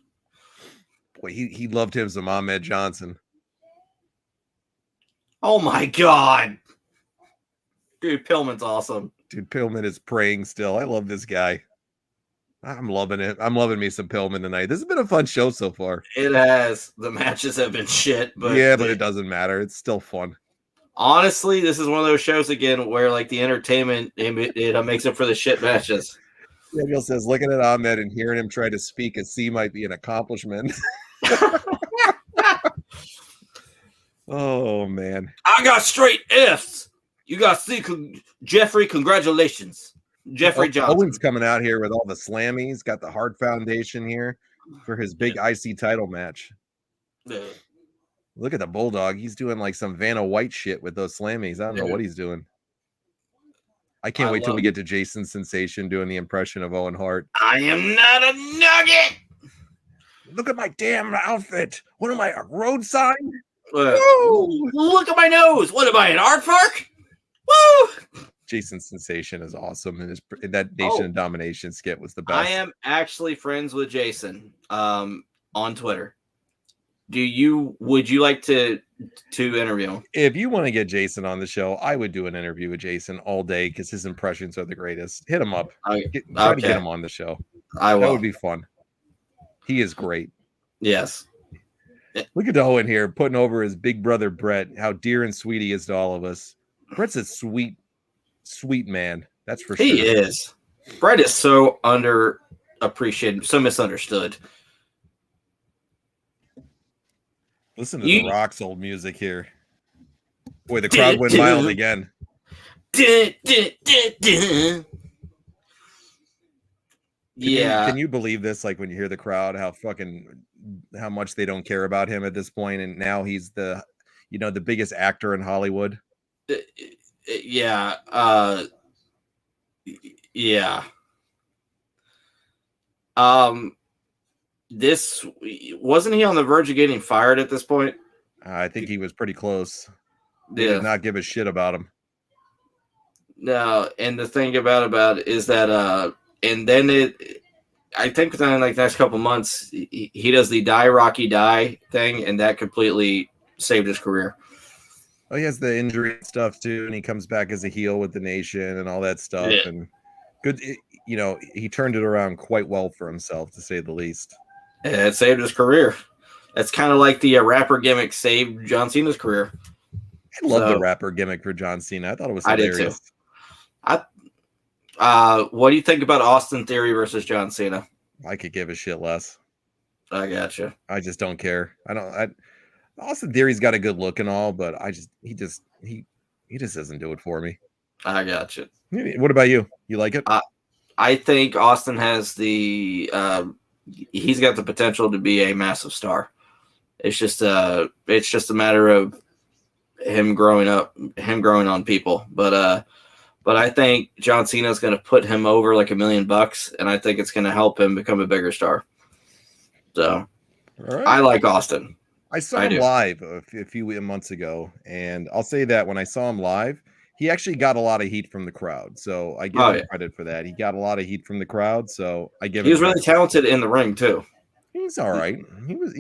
Boy, he loved him some Ahmed Johnson. Oh my God. Dude, Pillman's awesome. Dude, Pillman is praying still. I love this guy. I'm loving it. I'm loving me some Pillman tonight. This has been a fun show so far. It has. The matches have been shit, but but it doesn't matter. It's still fun. Honestly, this is one of those shows again where like the entertainment it makes up for the shit matches. Daniel says, looking at Ahmed and hearing him try to speak at C might be an accomplishment. Oh man. I got straight F's. You got C. Jeffrey, congratulations. Jeffrey Johnson. Owen's coming out here with all the slammies. Got the Hart Foundation here for his big IC title match. Yeah. Look at the Bulldog. He's doing like some Vanna White shit with those slammies. I don't know what he's doing. I can't wait till we get to Jason Sensation doing the impression of Owen Hart. I am not a nugget. Look at my damn outfit. What am I, a road sign? Look at my nose. What am I, an aardvark? Woo! Jason Sensation is awesome, and that Nation of Domination skit was the best. I am actually friends with Jason on Twitter. Would you like to interview him? If you want to get Jason on the show, I would do an interview with Jason all day because his impressions are the greatest. Hit him up. Try to get him on the show. I will. That would be fun. He is great. Yes. Look at Owen here putting over his big brother Bret. How dear and sweet he is to all of us. Bret's a sweet man. That's for sure. He is. Bret is so underappreciated, so misunderstood. Listen to The Rock's old music here. Boy, the crowd went wild again. Yeah. Can you believe this? Like when you hear the crowd, how much they don't care about him at this point, and now he's the biggest actor in Hollywood. Yeah. Yeah. This wasn't he on the verge of getting fired at this point? I think he was pretty close. They did not give a shit about him. No, and the thing about it is that and then I think within like the next couple months he does the Die Rocky Die thing, and that completely saved his career. Oh, he has the injury stuff too, and he comes back as a heel with the Nation and all that stuff. Yeah. And good, he turned it around quite well for himself, to say the least. Yeah, it saved his career. That's kind of like the rapper gimmick saved John Cena's career. I love the rapper gimmick for John Cena. I thought it was hilarious. I did too. What do you think about Austin Theory versus John Cena? I could give a shit less. I gotcha. I just don't care. Austin Theory's got a good look and all, but He just doesn't do it for me. I got you. What about you? You like it? I think Austin has he's got the potential to be a massive star. It's just a matter of him growing on people. But I think John Cena is going to put him over like $1 million, and I think it's going to help him become a bigger star. So right. I like Austin. I saw him live a few months ago, and I'll say that when I saw him live, he actually got a lot of heat from the crowd. So I give him credit for that. He got a lot of heat from the crowd. So I give. He was really talented in the ring too. He's all right. He was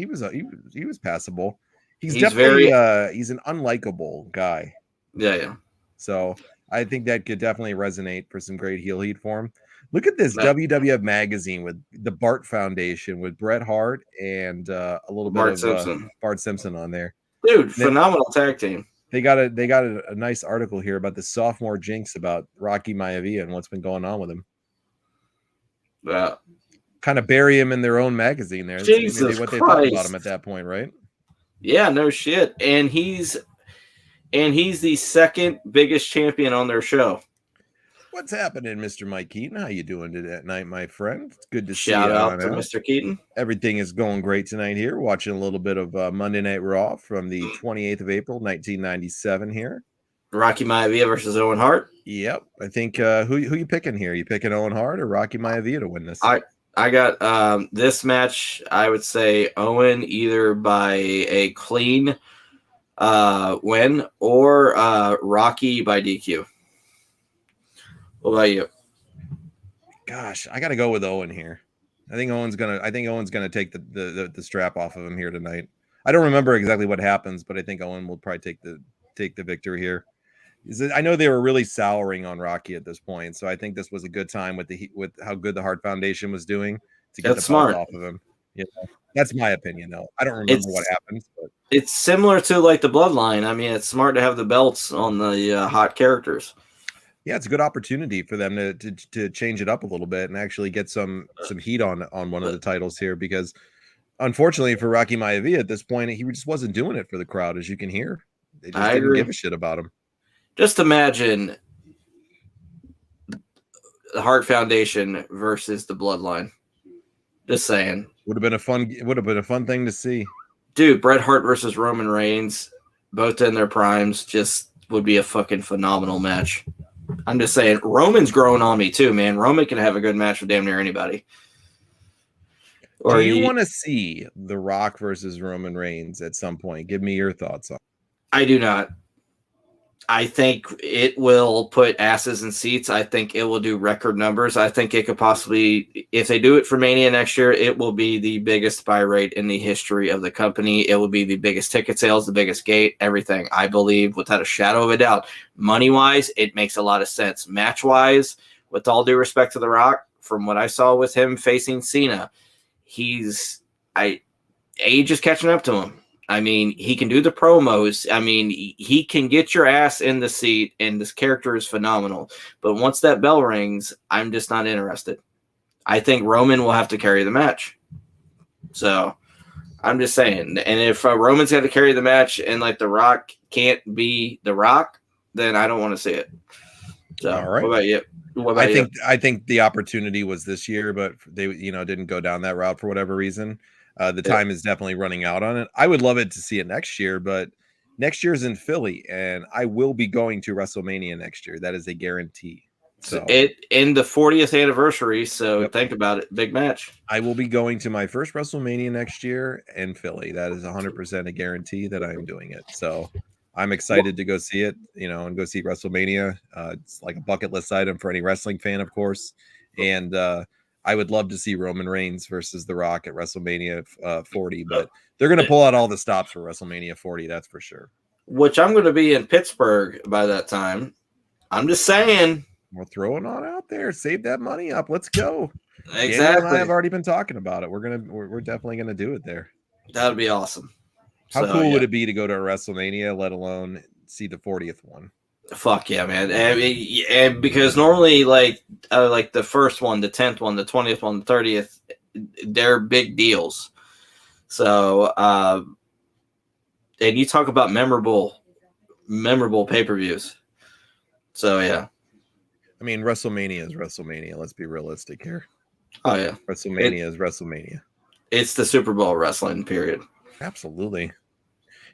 passable. He's definitely he's an unlikable guy. Yeah. So I think that could definitely resonate for some great heel heat for him. Look at this WWF magazine with the Bart Foundation with Bret Hart and a little bit of Bart Simpson on there. Dude, phenomenal tag team. They got a nice article here about the sophomore jinx about Rocky Maivia and what's been going on with him. Yeah. Kind of bury him in their own magazine there. Jesus That's what Christ. they thought about him at that point, right? Yeah, no shit. And he's the second biggest champion on their show. What's happening, Mr. Mike Keaton? How you doing tonight, my friend? It's good to see you. Shout out to Mr. Keaton. Everything is going great tonight here. Watching a little bit of Monday Night Raw from the 28th of April, 1997 here. Rocky Maivia versus Owen Hart. Yep. I think who you picking here? You picking Owen Hart or Rocky Maivia to win this? I got this match, I would say Owen either by a clean win or Rocky by DQ. What about you? Gosh, I got to go with Owen here. I think Owen's gonna take the strap off of him here tonight. I don't remember exactly what happens, but I think Owen will probably take the victory here. I know they were really souring on Rocky at this point, so I think this was a good time with how good the Hart Foundation was doing to get the ball off of him. You know, that's my opinion, though. I don't remember what happened, but it's similar to like the Bloodline. I mean, it's smart to have the belts on the hot characters. Yeah, it's a good opportunity for them to change it up a little bit and actually get some heat on one of the titles here, because unfortunately for Rocky Maivia at this point, he just wasn't doing it for the crowd, as you can hear. They just didn't give a shit about him. Just imagine the Hart Foundation versus the Bloodline. Just saying. Would have been a fun thing to see. Dude, Bret Hart versus Roman Reigns, both in their primes, just would be a fucking phenomenal match. I'm just saying, Roman's growing on me too, man. Roman can have a good match with damn near anybody. Or do you want to see The Rock versus Roman Reigns at some point? Give me your thoughts on it. I do not. I think it will put asses in seats. I think it will do record numbers. I think it could possibly, if they do it for Mania next year, it will be the biggest buy rate in the history of the company. It will be the biggest ticket sales, the biggest gate, everything. I believe, without a shadow of a doubt. Money-wise, it makes a lot of sense. Match-wise, with all due respect to The Rock, from what I saw with him facing Cena, age is catching up to him. I mean, he can do the promos. I mean, he can get your ass in the seat, and this character is phenomenal. But once that bell rings, I'm just not interested. I think Roman will have to carry the match. So I'm just saying. And if Roman's got to carry the match and like The Rock can't be The Rock, then I don't want to see it. So all right. What about you? I think the opportunity was this year, but they didn't go down that route for whatever reason. The time is definitely running out on it. I would love it to see it next year, but next year's in Philly, and I will be going to WrestleMania next year. That is a guarantee. So it in the 40th anniversary. So Think about it. Big match. I will be going to my first WrestleMania next year in Philly. That is 100% a guarantee that I am doing it. So I'm excited to go see it, and go see WrestleMania. It's like a bucket list item for any wrestling fan, of course. And I would love to see Roman Reigns versus The Rock at WrestleMania 40, but they're going to pull out all the stops for WrestleMania 40. That's for sure. Which I'm going to be in Pittsburgh by that time. I'm just saying. We're throwing on out there. Save that money up. Let's go. Exactly. Daniel and I have already been talking about it. We're definitely going to do it there. That'd be awesome. How cool would it be to go to a WrestleMania, let alone see the 40th one? Fuck yeah, man. And because normally like the first one, the 10th one, the 20th one, the 30th, they're big deals. So and you talk about memorable pay-per-views. So yeah. I mean, WrestleMania is WrestleMania. Let's be realistic here. Oh yeah. WrestleMania is WrestleMania. It's the Super Bowl wrestling period. Absolutely.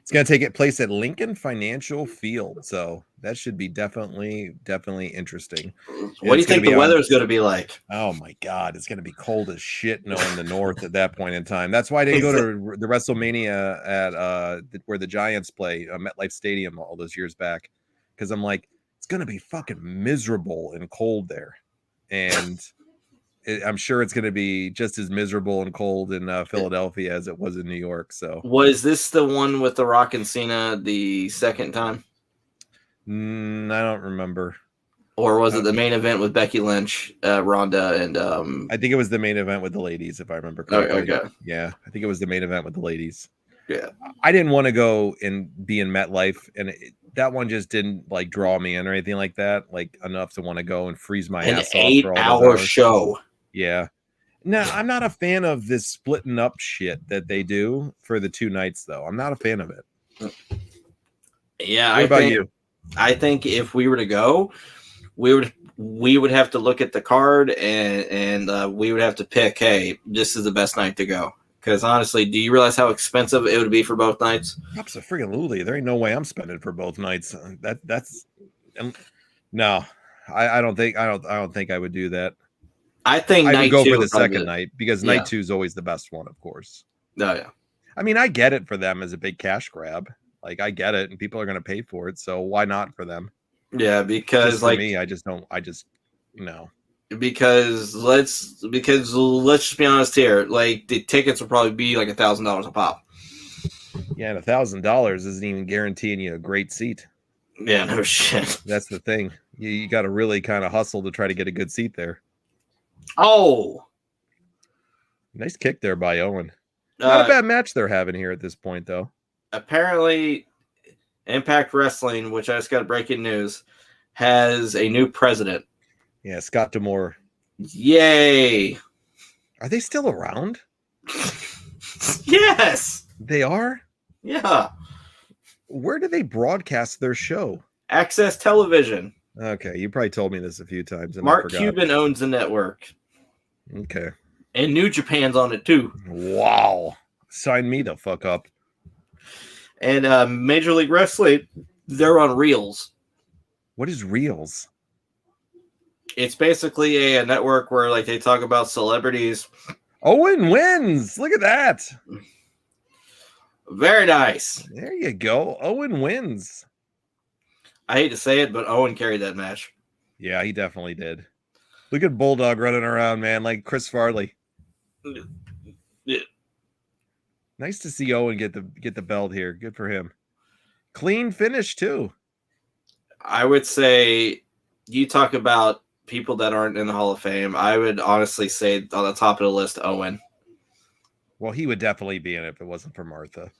It's going to take place at Lincoln Financial Field, so that should be definitely interesting. What do you think the weather is going to be like? Oh my God, it's going to be cold as shit knowing the North at that point in time. That's why I didn't go to the WrestleMania at where the Giants play, MetLife Stadium, all those years back, because I'm like, it's going to be fucking miserable and cold there, and I'm sure it's going to be just as miserable and cold in Philadelphia as it was in New York. So, was this the one with The Rock and Cena the second time? I don't remember. Or was it the main event with Becky Lynch, Ronda, and I think it was the main event with the ladies, if I remember correctly. Okay. Yeah, I think it was the main event with the ladies. Yeah, I didn't want to go and be in MetLife, and that one just didn't like draw me in or anything like that, like enough to want to go and freeze my ass off for all those 8-hour hours. show. Yeah. No, I'm not a fan of this splitting up shit that they do for the 2 nights, though. I'm not a fan of it. Yeah, what about you? I think if we were to go, we would have to look at the card and we would have to pick, hey, this is the best night to go. Because honestly, do you realize how expensive it would be for both nights? Absolutely. There ain't no way I'm spending for both nights. No. I don't think I would do that. I think I would go for the probably second night because night 2 is always the best one, of course. Oh yeah. I mean, I get it for them as a big cash grab. Like I get it, and people are going to pay for it. So why not for them? Yeah, because just for me, I just no. Because let's just be honest here. Like the tickets will probably be like $1,000 a pop. Yeah, and $1,000 isn't even guaranteeing you a great seat. Yeah, no shit. That's the thing. You got to really kind of hustle to try to get a good seat there. Oh, nice kick there by Owen. Not a bad match they're having here at this point, though. Apparently, Impact Wrestling, which I just got breaking news, has a new president. Yeah, Scott D'Amore. Yay! Are they still around? Yes! They are? Yeah. Where do they broadcast their show? Access Television. Okay, you probably told me this a few times. And Mark Cuban owns the network. Okay. And New Japan's on it, too. Wow. Sign me the fuck up. And Major League Wrestling, they're on Reels. What is Reels? It's basically a network where like they talk about celebrities. Owen wins. Look at that. Very nice. There you go. Owen wins. I hate to say it, but Owen carried that match. Yeah, he definitely did. Look at Bulldog running around, man, like Chris Farley. Yeah. Nice to see Owen get the belt here. Good for him. Clean finish too. I would say you talk about people that aren't in the Hall of Fame. I would honestly say on the top of the list, Owen. Well, he would definitely be in it if it wasn't for Martha.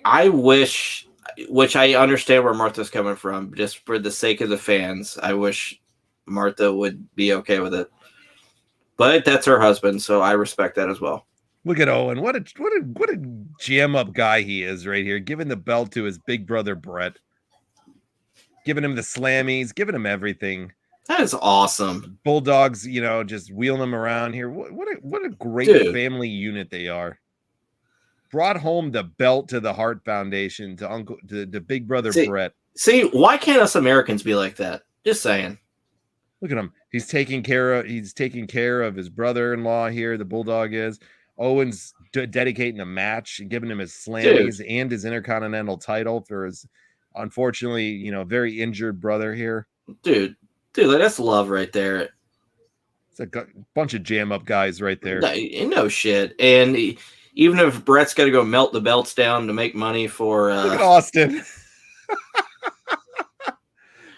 I wish, which I understand where Martha's coming from, just for the sake of the fans, I wish Martha would be okay with it. But that's her husband, so I respect that as well. Look at Owen. What a jam up guy he is right here, giving the belt to his big brother Bret. Giving him the slammies, giving him everything. That is awesome. Bulldogs, just wheeling them around here. What a great family unit they are. Brought home the belt to the Hart Foundation, to big brother Bret. See, why can't us Americans be like that? Just saying. Look at him. He's taking care of his brother-in-law here. The Bulldog is. Owen's dedicating a match and giving him his slammies and his Intercontinental title for his, unfortunately, very injured brother here. Dude, that's love right there. It's a bunch of jam-up guys right there. No shit. And even if Bret's got to go melt the belts down to make money for... Look at Austin.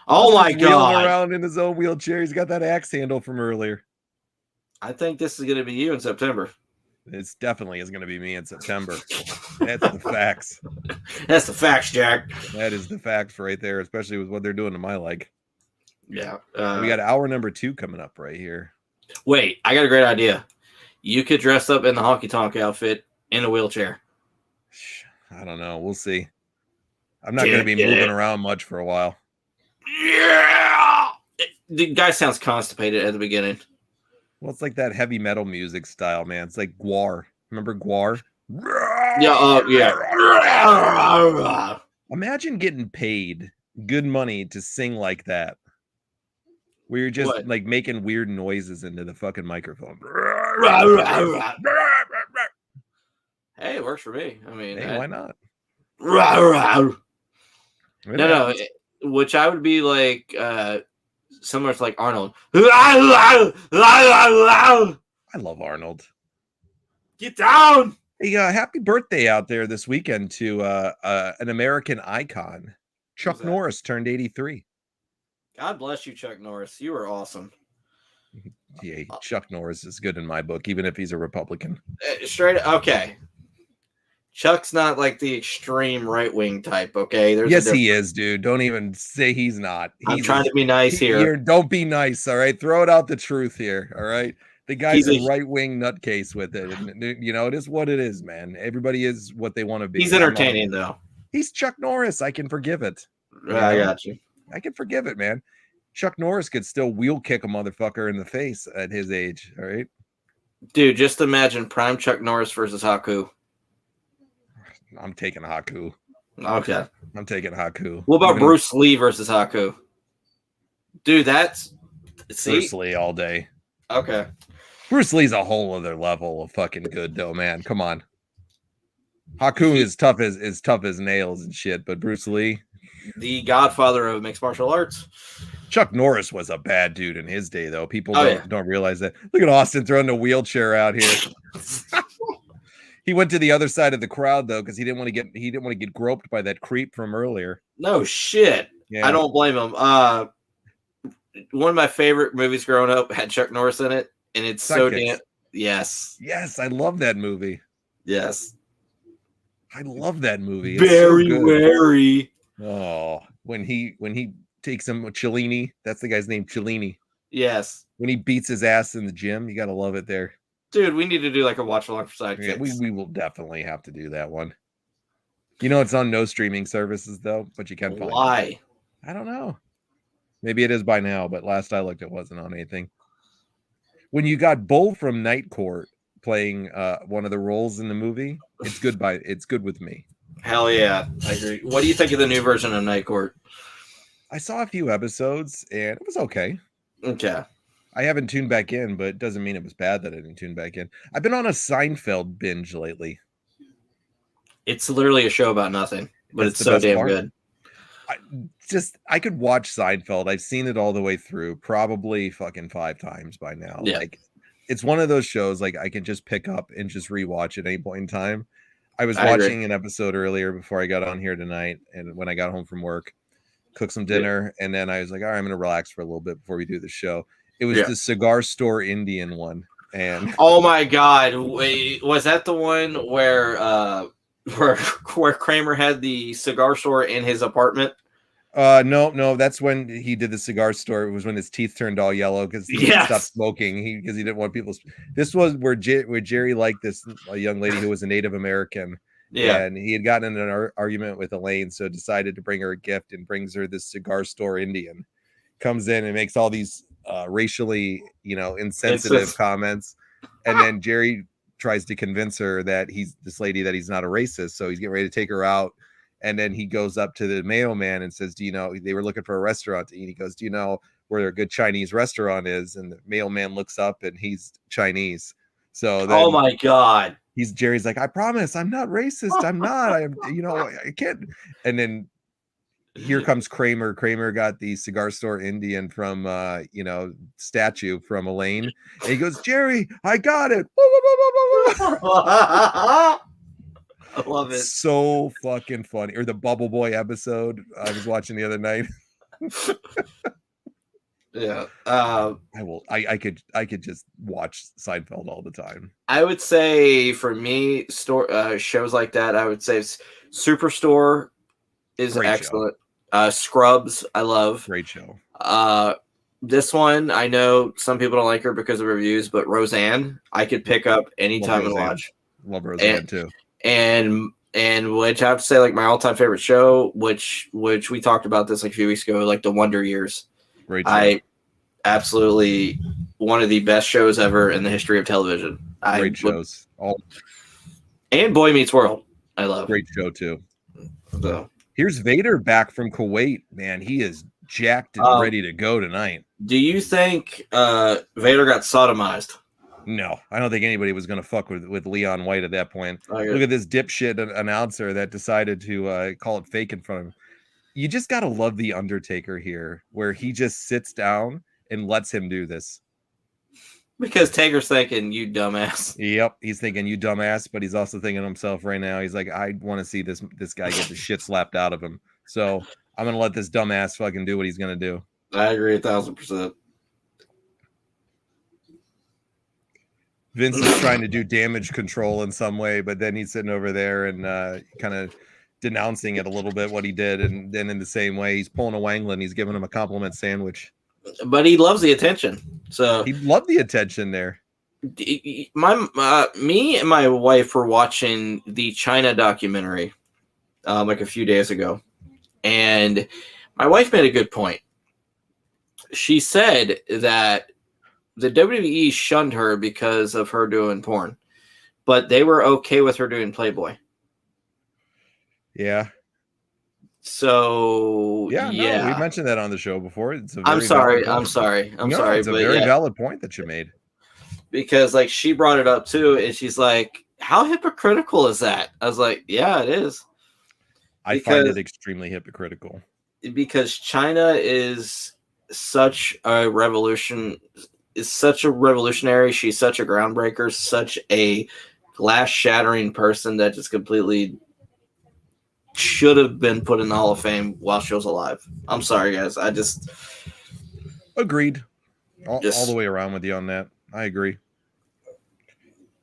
Oh my God. Wheeling around in his own wheelchair. He's got that axe handle from earlier. I think this is going to be you in September. It's definitely is going to be me in September. That's the facts. That's the facts, Jack. That is the facts right there, especially with what they're doing to my leg. Yeah. We got hour number 2 coming up right here. Wait, I got a great idea. You could dress up in the Honky Tonk outfit in a wheelchair. I don't know. We'll see. I'm not going to be moving around much for a while. Yeah. The guy sounds constipated at the beginning. Well, it's like that heavy metal music style, man. It's like Gwar. Remember Gwar? Yeah, yeah. Imagine getting paid good money to sing like that. Where you're just What? like making weird noises into the fucking microphone. Hey, it works for me. I mean, Hey, why not? No. Which I would be like similar to like Arnold. I love Arnold. Get down. Hey, happy birthday out there this weekend to an American icon. Chuck Norris turned 83. God bless you, Chuck Norris. You are awesome. Yeah, Chuck Norris is good in my book, even if he's a Republican. Straight okay. Chuck's not like the extreme right-wing type, okay? Yes, he is, dude. Don't even say he's not. I'm trying to be nice here. Don't be nice, all right? Throw it out the truth here, all right? The guy's a right-wing nutcase with it. And, you know, it is what it is, man. Everybody is what they want to be. He's entertaining, though. He's Chuck Norris. I can forgive it. I got you. I can forgive it, man. Chuck Norris could still wheel kick a motherfucker in the face at his age, all right? Dude, just imagine prime Chuck Norris versus Haku. I'm taking Haku. Okay. I'm taking Haku. What about Bruce Lee versus Haku? Dude, that's... See? Bruce Lee all day. Okay. Bruce Lee's a whole other level of fucking good, though, man. Come on. Haku is tough as nails and shit, but Bruce Lee... The godfather of mixed martial arts. Chuck Norris was a bad dude in his day, though. People don't realize that. Look at Austin throwing the wheelchair out here. He went to the other side of the crowd though, because he didn't want to get groped by that creep from earlier. No shit. Yeah. I don't blame him. One of my favorite movies growing up had Chuck Norris in it, and it's so damn yes. Yes, I love that movie. Yes. I love that movie. It's very. Oh, when he takes him Cellini, that's the guy's name, Cellini. Yes. When he beats his ass in the gym, you gotta love it there. Dude, we need to do like a watch along for sidekicks. Yeah, we will definitely have to do that one. You know, it's on no streaming services though, but you can find it. Why? I don't know. Maybe it is by now, but last I looked, it wasn't on anything. When you got Bull from Night Court playing one of the roles in the movie, it's good with me. Hell yeah, I agree. What do you think of the new version of Night Court? I saw a few episodes and it was okay. Okay. I haven't tuned back in, but it doesn't mean it was bad that I didn't tune back in. I've been on a Seinfeld binge lately. It's literally a show about nothing, but it's so damn good. I could watch Seinfeld. I've seen it all the way through, probably fucking 5 times by now. Yeah. Like, it's one of those shows like I can just pick up and just rewatch at any point in time. I was watching an episode earlier before I got on here tonight, and when I got home from work, cooked some dinner, and then I was like, all right, I'm going to relax for a little bit before we do the show. It was the cigar store Indian one, and oh my god, wait, was that the one where Kramer had the cigar store in his apartment? No, that's when he did the cigar store. It was when his teeth turned all yellow because he stopped smoking. Because he didn't want people. This was where Jerry liked a young lady who was a Native American. Yeah, and he had gotten in an argument with Elaine, so decided to bring her a gift and brings her this cigar store Indian. Comes in and makes all these racially, insensitive comments, and then Jerry tries to convince her that he's not a racist, so he's getting ready to take her out, and then he goes up to the mailman and says, do you know, they were looking for a restaurant to eat. He goes, do you know where a good Chinese restaurant is? And the mailman looks up and he's Chinese. So then, oh my god, Jerry's like, I promise I'm not racist, I'm not, I can't. And then here comes Kramer. Kramer got the cigar store Indian from, statue from Elaine. And he goes, Jerry, I got it. I love it. So fucking funny. Or the Bubble Boy episode I was watching the other night. Yeah. I could just watch Seinfeld all the time. I would say for me, shows like that, I would say Superstore is great excellent. Scrubs, I love. Great show. This one, I know some people don't like her because of reviews, but Roseanne, I could pick up anytime and watch. Love Roseanne too. And and which I have to say, like my all-time favorite show, which we talked about this like a few weeks ago, like the Wonder Years. Great show. I absolutely one of the best shows ever in the history of television. Great shows. And Boy Meets World. I love. Great show too. So. Here's Vader back from Kuwait. Man, he is jacked and ready to go tonight. Do you think Vader got sodomized? No, I don't think anybody was going to fuck with Leon White at that point. Okay. Look at this dipshit announcer that decided to call it fake in front of him. You just got to love the Undertaker here, where he just sits down and lets him do this. Because Taker's thinking, you dumbass. Yep, he's thinking, you dumbass, but he's also thinking to himself right now, he's like, I want to see this guy get the shit slapped out of him. So I'm going to let this dumbass fucking do what he's going to do. I agree 1,000%. Vince is trying to do damage control in some way, but then he's sitting over there and kind of denouncing it a little bit, what he did. And then in the same way, he's pulling a Wangland. He's giving him a compliment sandwich. But he loves the attention. So he loved the attention there. Me and my wife were watching the Chyna documentary like a few days ago. And my wife made a good point. She said that the WWE shunned her because of her doing porn, but they were okay with her doing Playboy. Yeah. So no, we mentioned that on the show before. I'm sorry. It's a very valid point that you made. Because like she brought it up too, and she's like, "How hypocritical is that?" I was like, "Yeah, it is." I find it extremely hypocritical. Because Chyna is such a revolutionary. She's such a groundbreaker, such a glass-shattering person that just completely should have been put in the Hall of Fame while she was alive. I'm sorry, guys. I just agreed. All the way around with you on that. I agree.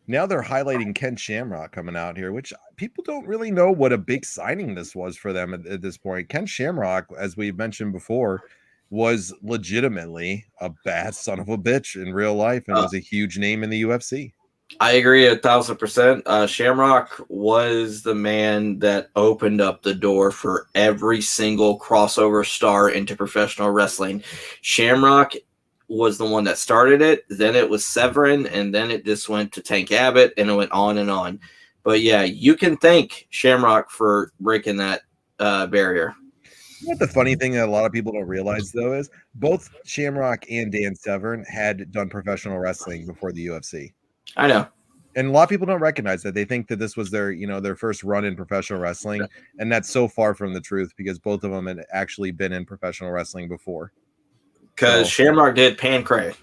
Now they're highlighting Ken Shamrock coming out here, which people don't really know what a big signing this was for them at this point. Ken Shamrock, as we mentioned before, was legitimately a bad son of a bitch in real life and was a huge name in the UFC. I agree 1,000%. Shamrock was the man that opened up the door for every single crossover star into professional wrestling. Shamrock was the one that started it. Then it was Severin, and then it just went to Tank Abbott, and it went on and on. But yeah, you can thank Shamrock for breaking that barrier. You know what the funny thing that a lot of people don't realize, though, is both Shamrock and Dan Severn had done professional wrestling before the UFC. I know. And a lot of people don't recognize that. They think that this was their first run in professional wrestling. And that's so far from the truth because both of them had actually been in professional wrestling before. Because Shamrock did Pancrase.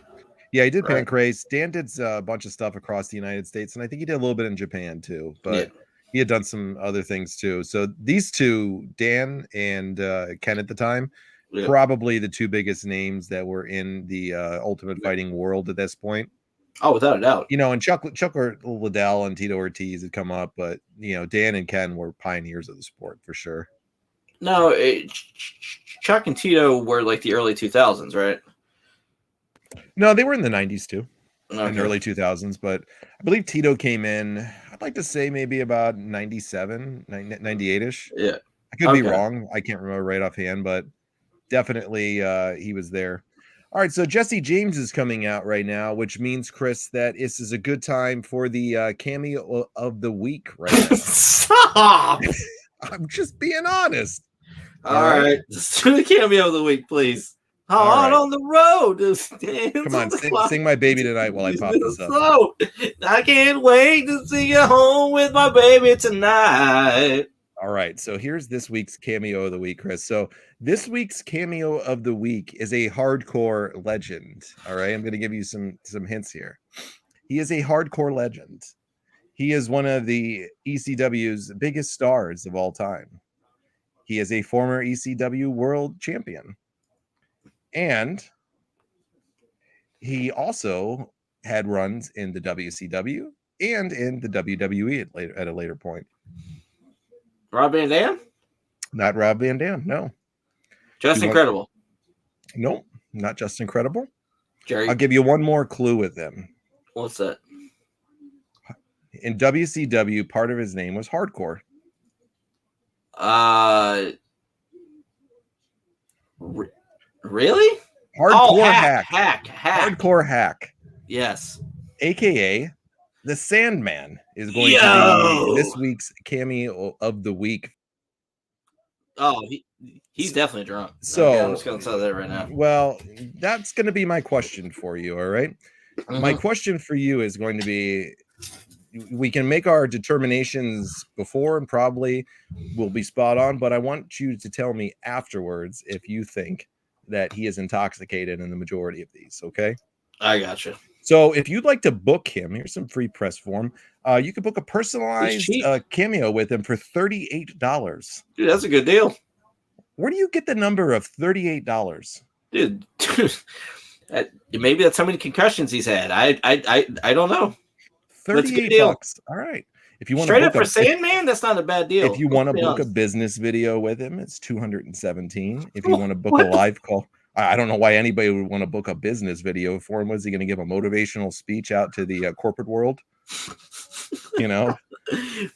Yeah, he did Pancrase. Dan did a bunch of stuff across the United States. And I think he did a little bit in Japan, too. But he had done some other things, too. So these two, Dan and Ken at the time, probably the two biggest names that were in the Ultimate Fighting world at this point. Oh, without a doubt. And Chuck Liddell and Tito Ortiz had come up, but Dan and Ken were pioneers of the sport for sure. No, Chuck and Tito were like the early 2000s, right? No, they were in the 90s too, in the early 2000s. But I believe Tito came in, I'd like to say maybe about 97, 98-ish. Yeah. I could be wrong. I can't remember right offhand, but definitely he was there. All right, so Jesse James is coming out right now, which means, Chris, that this is a good time for the cameo of the week right now. Stop! I'm just being honest. All right. Just do the cameo of the week, please. Hard on the road. Come on, sing My Baby Tonight while I pop this up. So, I can't wait to see you home with my baby tonight. All right, so here's this week's cameo of the week, Chris. So this week's cameo of the week is a hardcore legend. All right, I'm going to give you some hints here. He is a hardcore legend. He is one of the ECW's biggest stars of all time. He is a former ECW world champion. And he also had runs in the WCW and in the WWE at a later point. Rob Van Dam? Not Rob Van Dam, no. Just Incredible? Nope, not Just Incredible. Jerry? I'll give you one more clue with him. What's that? In WCW, part of his name was Hardcore. Really? Hardcore hack. Hack. Hardcore hack. Yes. AKA the Sandman is going to be this week's cameo of the week. Oh, he's definitely drunk. So okay, I'm just gonna tell that right now. Well, that's going to be my question for you. All right. My question for you is going to be, we can make our determinations before and probably will be spot on, but I want you to tell me afterwards if you think that he is intoxicated in the majority of these. Okay. I gotcha. So if you'd like to book him, here's some free press form. You could book a personalized cameo with him for $38. Dude, that's a good deal. Where do you get the number of $38? Dude, maybe that's how many concussions he's had. I don't know. $38. All right. If you want straight to up for Sandman, that's not a bad deal. If you want to book a business video with him, it's $217. If you want to book a live call, I don't know why anybody would want to book a business video for him. Was he going to give a motivational speech out to the corporate world? You know,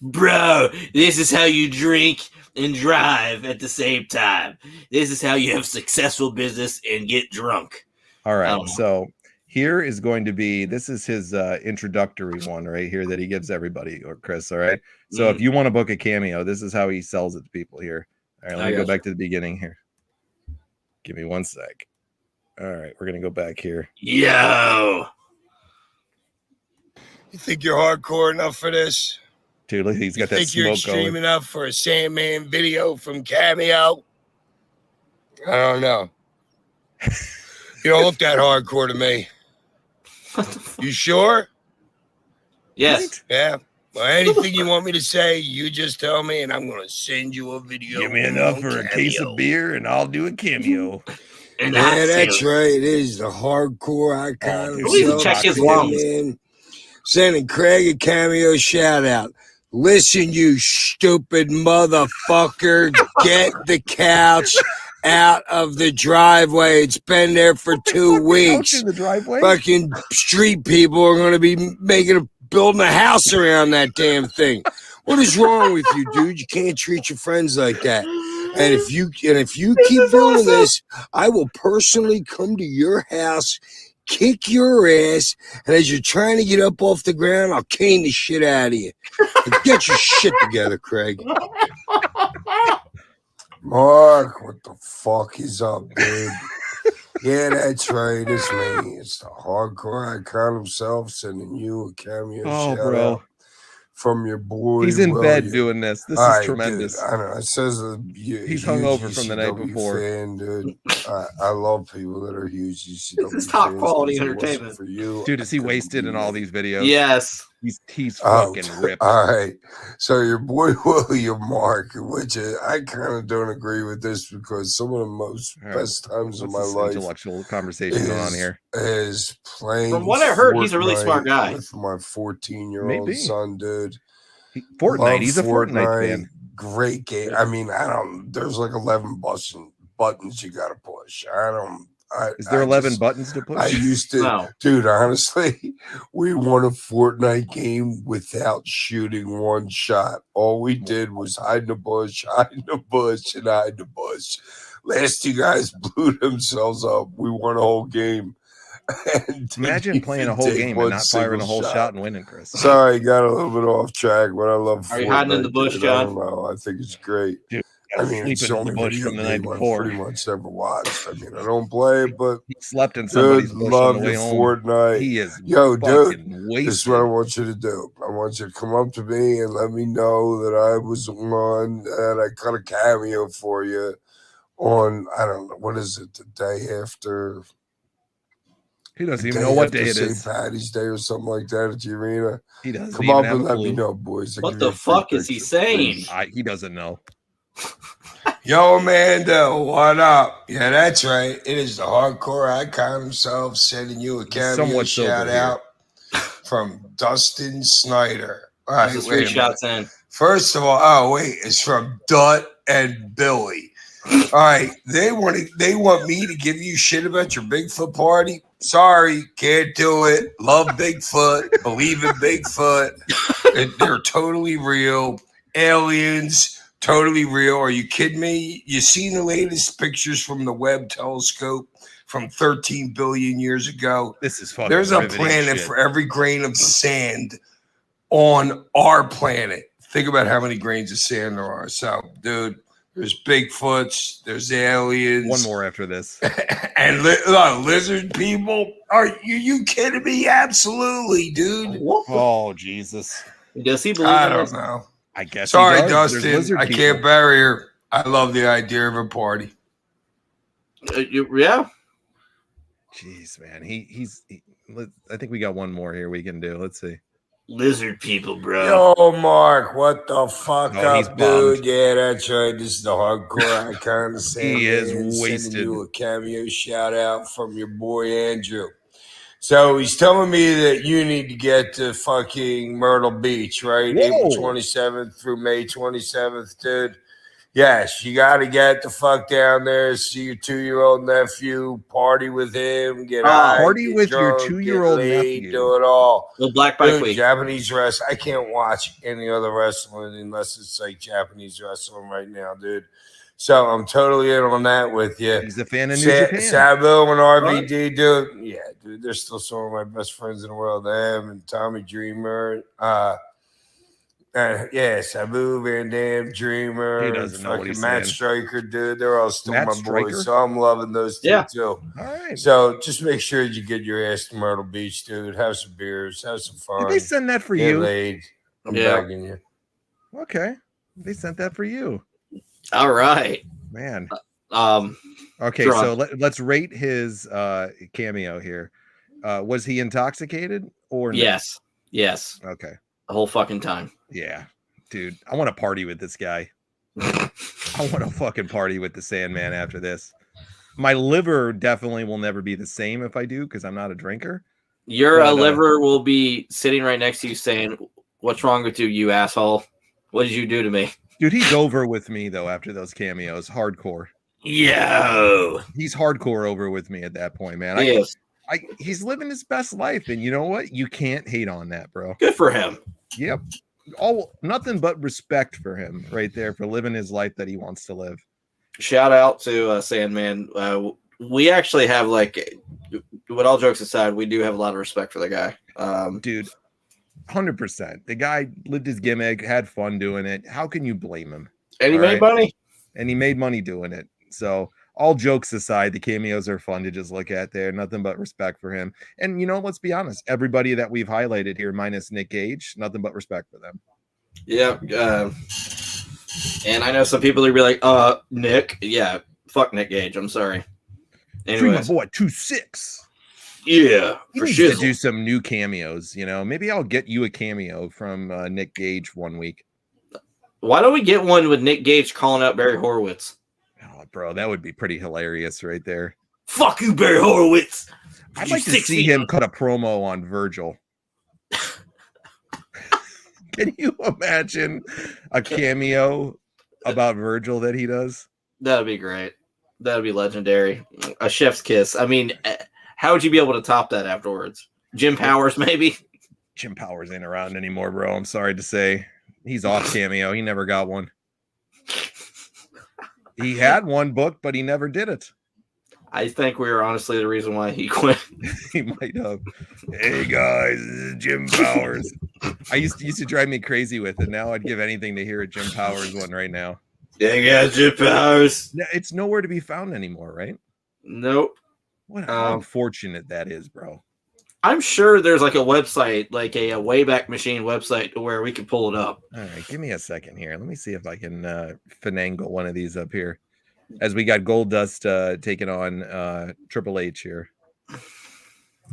bro, this is how you drink and drive at the same time. This is how you have successful business and get drunk. All right. So here is going to be, this is his introductory one right here that he gives everybody, or Chris. All right. So if you want to book a cameo, this is how he sells it to people here. All right. Let me go back to the beginning here. Give me 1 sec. All right. We're going to go back here. Yo. You think you're hardcore enough for this? Dude, look, he's got that smoke going. You think you're extreme enough for a Sandman video from Cameo? I don't know. You don't look that hardcore to me. You sure? Yes. Right? Yeah. Well, anything you want me to say, you just tell me, and I'm going to send you a video. Give me enough for a case of beer, and I'll do a cameo. Yeah, that's right. It is the hardcore icon. Please check his lungs. Sending Craig a cameo shout out. Listen, you stupid motherfucker. Get the couch out of the driveway. It's been there for 2 weeks. In the driveway? Fucking street people are going to be building a house around that damn thing. What is wrong with you, dude? You can't treat your friends like that. And if you keep doing this, I will personally come to your house, kick your ass, and as you're trying to get up off the ground, I'll cane the shit out of you. Get your shit together, Craig. Mark, what the fuck is up, dude? Yeah, that's right. It's me. It's the hardcore icon himself sending you a cameo shout out from your boy. He's in bed doing this. This is tremendous. Dude, I know. It says he's hungover from the night before. Fan, dude. I love people that are huge UCW. This is top quality entertainment for you. Dude, is he wasted in all these videos? Yes. He's fucking ripped. All right. So your boy William Mark, which I kind of don't agree with this because some of the best times of my life intellectual conversation going on here is playing. From what I heard, he's a really smart guy. With my 14-year-old son, dude. Fortnite. He's a Fortnite fan. Great game. I mean, there's like 11 buttons you got to push. Is there 11 buttons to push? I used to, dude, honestly, we won a Fortnite game without shooting one shot. All we did was hide in the bush, and hide in the bush. Last two guys blew themselves up. We won a whole game. Imagine playing a whole game and not firing a whole shot and winning, Chris. Sorry, got a little bit off track, but I love Fortnite. Are you hiding in the bush, John? I don't know. I think it's great. Dude. I mean, it's the only bush from the night before. Pretty much ever watched. I mean, I don't play, but he slept in somebody's bush love on the way home. Fortnite. He is dude. wasted. This is what I want you to do. I want you to come up to me and let me know that I was on and I cut a cameo for you on. I don't know what is it, the day after. He doesn't even know what day it is. St. Patty's Day or something like that at the arena. He doesn't come up and let me know, boys. What the fuck is he saying? He doesn't know. Yo, Amanda, what up? Yeah, that's right. It is the hardcore icon himself sending you a cameo shout out from Dustin Snyder. All right, this is 3 shots in. First of all, it's from Dutt and Billy. All right, they want me to give you shit about your Bigfoot party. Sorry, can't do it. Love Bigfoot. Believe in Bigfoot. They're totally real. Aliens. Totally real. Are you kidding me? You seen the latest pictures from the Webb telescope from 13 billion years ago? This is fucking There's a riveting planet shit. for every grain of sand on our planet. Think about how many grains of sand there are. So, dude, there's Bigfoots, there's aliens. One more after this. And lizard people. Are you kidding me? Absolutely, dude. Oh, Jesus. Does he believe I in don't this? know. I guess. Sorry, he does. There's Dustin. lizard I people. can't bury her. I love the idea of a party. Yeah. Jeez, man. I think we got one more here we can do. Let's see. Lizard people, bro. Yo, Mark, what the fuck Oh, he's up, bummed. dude? Yeah, that's right. This is the hardcore icon of Sandman. He is Sending wasted. you a cameo shout out from your boy Andrew. So he's telling me that you need to get to fucking Myrtle Beach, right? Whoa. April 27th through May 27th, dude. Yes, you got to get the fuck down there, see your 2-year-old nephew, party with him, get high, party get with your drunk, 2-year-old get laid, nephew. do it all. The Black Bike Dude, Week. Japanese wrestling. I can't watch any other wrestling unless it's like Japanese wrestling right now, dude. So I'm totally in on that with you. He's a fan of New Japan. Sabu and RVD, dude. Yeah, dude, they're still some of my best friends in the world. Them and Tommy Dreamer. Yeah, Sabu, Van Dam, Dreamer. He doesn't know what he's Matt saying. Stryker, dude. They're all still Matt my Stryker? boys. So I'm loving those two, too. All right. So just make sure you get your ass to Myrtle Beach, dude. Have some beers, have some fun. Did they send that for Get you? laid. I'm Yeah. begging you. Okay. They sent that for you. All right. Man. Okay, Drunk. so let's rate his cameo here. Was he intoxicated or no? Yes. Yes. Okay. The whole fucking time. Yeah. Dude, I want to party with this guy. I want to fucking party with the Sandman after this. My liver definitely will never be the same if I do, because I'm not a drinker. Your But, liver will be sitting right next to you saying, "What's wrong with you, you asshole? What did you do to me?" Dude, he's over with me though after those cameos. Hardcore. Yo. He's hardcore over with me at that point, man. Yes. He's living his best life, and you know what? You can't hate on that, bro. Good for him. Yep. Nothing but respect for him right there for living his life that he wants to live. Shout out to Sandman. We actually have, like, with all jokes aside, we do have a lot of respect for the guy. Dude, 100%. The guy lived his gimmick, had fun doing it. How can you blame him? And he All made right. money. And he made money doing it. So all jokes aside, the cameos are fun to just look at there. Nothing but respect for him. And, you know, let's be honest. Everybody that we've highlighted here, minus Nick Gage, nothing but respect for them. Yeah. And I know some people are be like, Nick. Yeah. Fuck Nick Gage. I'm sorry. Free my Anyways. boy 2-6. Yeah. He For needs sure. to do some new cameos. You know, maybe I'll get you a cameo from Nick Gage one week. Why don't we get one with Nick Gage calling out Barry Horowitz? Oh, bro, that would be pretty hilarious right there. Fuck you, Barry Horowitz. I'd You like to 6 see feet him up. cut a promo on Virgil. Can you imagine a cameo about Virgil that he does? That'd be great. That'd be legendary. A chef's kiss. I mean, how would you be able to top that afterwards? Jim Powers, maybe? Jim Powers ain't around anymore, bro. I'm sorry to say. He's off cameo. He never got one. He had one booked, but he never did it. I think we were honestly the reason why he quit. He might have. Hey guys, this is Jim Powers. I used to drive me crazy with it. Now I'd give anything to hear a Jim Powers one right now. Yeah, Jim Powers. It's nowhere to be found anymore, right? Nope. What how unfortunate that is, bro. I'm sure there's like a website, like a Wayback Machine website where we can pull it up. All right, give me a second here. Let me see if I can finagle one of these up here. As we got Goldust taking on Triple H here.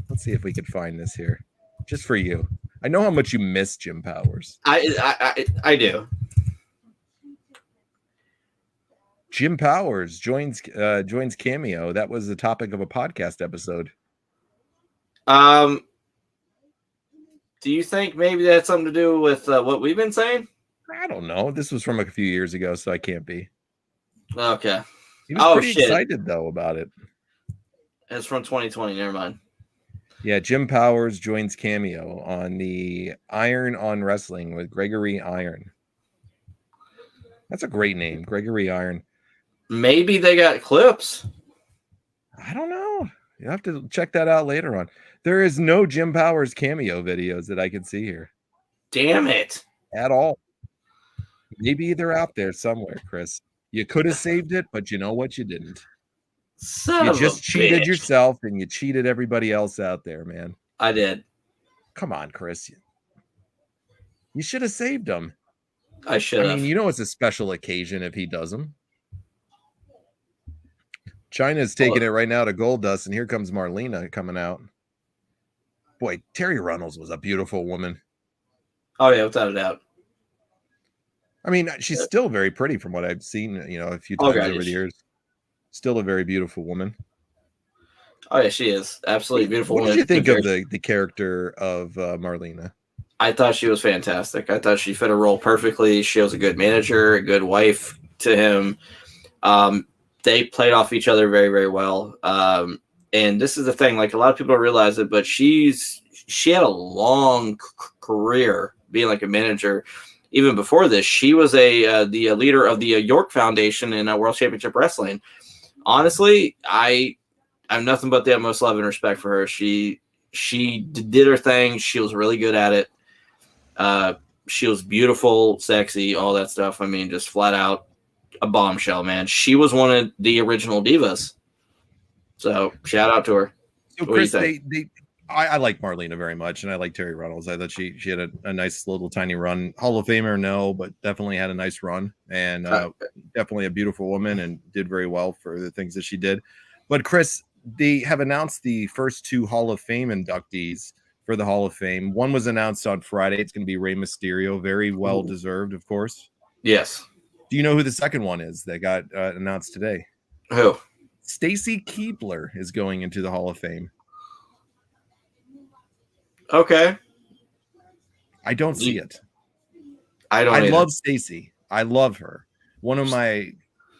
Let's see if we could find this here. Just for you. I know how much you miss Jim Powers. I do. Jim Powers joins Cameo. That was the topic of a podcast episode. Do you think maybe that had something to do with what we've been saying? I don't know. This was from a few years ago, so I can't be. Okay. He was pretty excited, though, about it. It's from 2020. Never mind. Yeah, Jim Powers joins Cameo on the Iron on Wrestling with Gregory Iron. That's a great name, Gregory Iron. Maybe they got clips. I don't know. You have to check that out later on. There is no Jim Powers cameo videos that I can see here Damn it. at all. Maybe they're out there somewhere, Chris. You could have saved it, but you know what? You didn't. Son You of just a cheated bitch. yourself, and you cheated everybody else out there, man. I did. Come on, Chris. You should have saved them. I should have. I mean, you know it's a special occasion if he does them. Chyna's taking it right now to Goldust, and here comes Marlena coming out. Boy, Terry Runnels was a beautiful woman. Oh, yeah, without a doubt. I mean, she's still very pretty from what I've seen, a few times over the years. Still a very beautiful woman. Oh, yeah, she is. Absolutely beautiful woman. What did you think of the character of Marlena? I thought she was fantastic. I thought she fit a role perfectly. She was a good manager, a good wife to him. They played off each other very, very well. And this is the thing, like a lot of people don't realize it, but she had a long career being like a manager. Even before this, she was the leader of the York Foundation in World Championship Wrestling. Honestly, I have nothing but the utmost love and respect for her. She did her thing. She was really good at it. She was beautiful, sexy, all that stuff. I mean, just flat out a bombshell, man. She was one of the original divas. So shout out to her. So Chris, I like Marlena very much, and I like Terry Runnels. I thought she had a nice little tiny run. Hall of Famer, no, but definitely had a nice run, and definitely a beautiful woman, and did very well for the things that she did. But Chris, they have announced the first 2 Hall of Fame inductees for the Hall of Fame. One was announced on Friday. It's going to be Rey Mysterio, very well deserved, of course. Yes. Do you know who the second one is that got announced today? Who? Stacy Keibler is going into the Hall of Fame. Okay. I don't see it. I love Stacy. I love her. One of my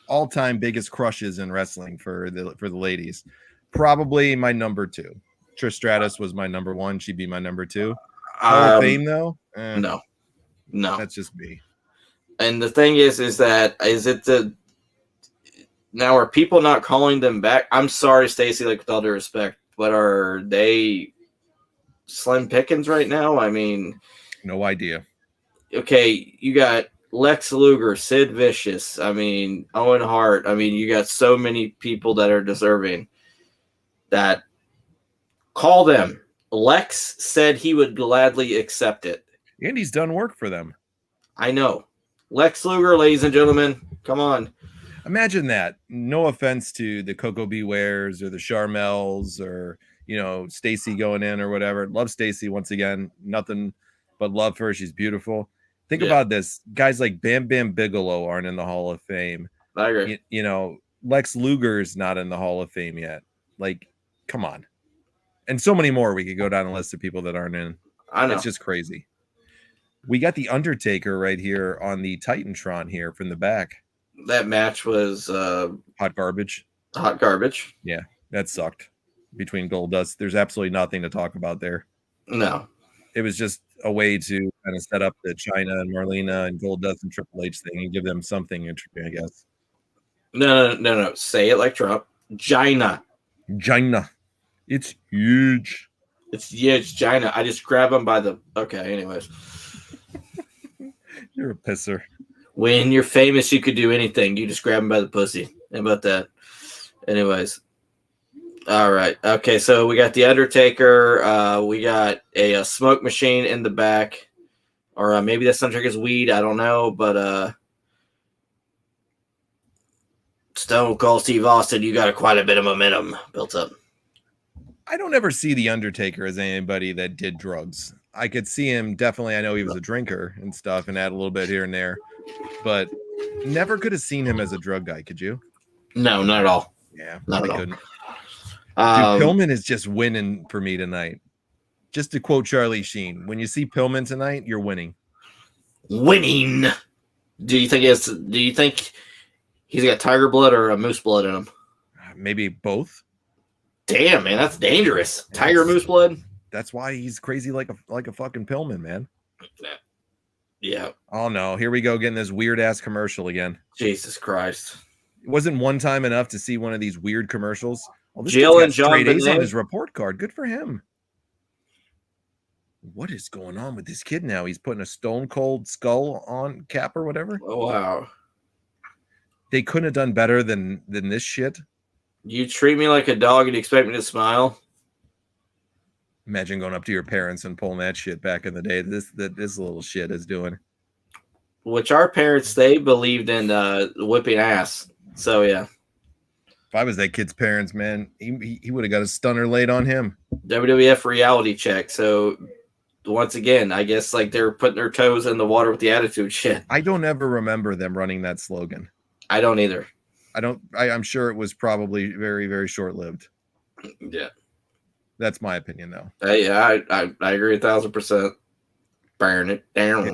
all-time biggest crushes in wrestling for the ladies. Probably my number 2. Trish Stratus was my number 1. She'd be my number 2. Hall of Fame though? No. That's just me. And the thing is now are people not calling them back? I'm sorry, Stacy, like with all due respect, but are they slim pickings right now? I mean, no idea. Okay, you got Lex Luger, Sid Vicious, I mean, Owen Hart. I mean, you got so many people that are deserving that call them. Lex said he would gladly accept it. And he's done work for them. I know. Lex Luger, ladies and gentlemen, come on. Imagine that. No offense to the Coco Bewares or the Charmels or, Stacy going in or whatever. Love Stacy once again. Nothing but love for her. She's beautiful. Think about this. Guys like Bam Bam Bigelow aren't in the Hall of Fame. I agree. Lex Luger's not in the Hall of Fame yet. Like, come on. And so many more. We could go down a list of people that aren't in. I know. It's just crazy. We got the Undertaker right here on the Titantron here from the back. That match was hot garbage. Hot garbage. Yeah, that sucked. Between Goldust, there's absolutely nothing to talk about there. No. It was just a way to kind of set up the Chyna and Marlena and Goldust and Triple H thing and give them something interesting, I guess. No. Say it like Trump. Chyna. It's huge. It's Chyna. I just grab them by the... Okay, anyways. You're a pisser. When you're famous, you could do anything. You just grab them by the pussy. How about that? Anyways. All right. Okay, so we got the Undertaker. We got a smoke machine in the back. Or maybe that's Undertaker's weed. I don't know. But Stone Cold Steve Austin, you got quite a bit of momentum built up. I don't ever see the Undertaker as anybody that did drugs. I could see him definitely. I know he was a drinker and stuff and had a little bit here and there, but never could have seen him as a drug guy. Could you? No, not at all. Yeah, not at all. Couldn't. Dude, Pillman is just winning for me tonight. Just to quote Charlie Sheen, when you see Pillman tonight, you're winning. Winning. Do you think he's got tiger blood or a moose blood in him? Maybe both. Damn, man, that's dangerous. Tiger moose blood. That's why he's crazy like a fucking Pillman, man. Yeah. Yeah. Oh no, here we go getting this weird ass commercial again. Jesus Christ. It wasn't one time enough to see one of these weird commercials. Oh, this Jill kid's and got John straight A's on Benet? his report card. Good for him. What is going on with this kid now? He's putting a Stone Cold skull on cap or whatever. Oh, wow. They couldn't have done better than this shit. You treat me like a dog and expect me to smile? Imagine going up to your parents and pulling that shit back in the day. This little shit is doing. Which our parents, they believed in whipping ass. So, yeah. If I was that kid's parents, man, he would have got a stunner laid on him. WWF reality check. So, once again, I guess like they're putting their toes in the water with the attitude shit. I don't ever remember them running that slogan. I don't either. I'm sure it was probably very, very short-lived. Yeah. That's my opinion, though. Yeah, I agree 1,000%. Burn it down.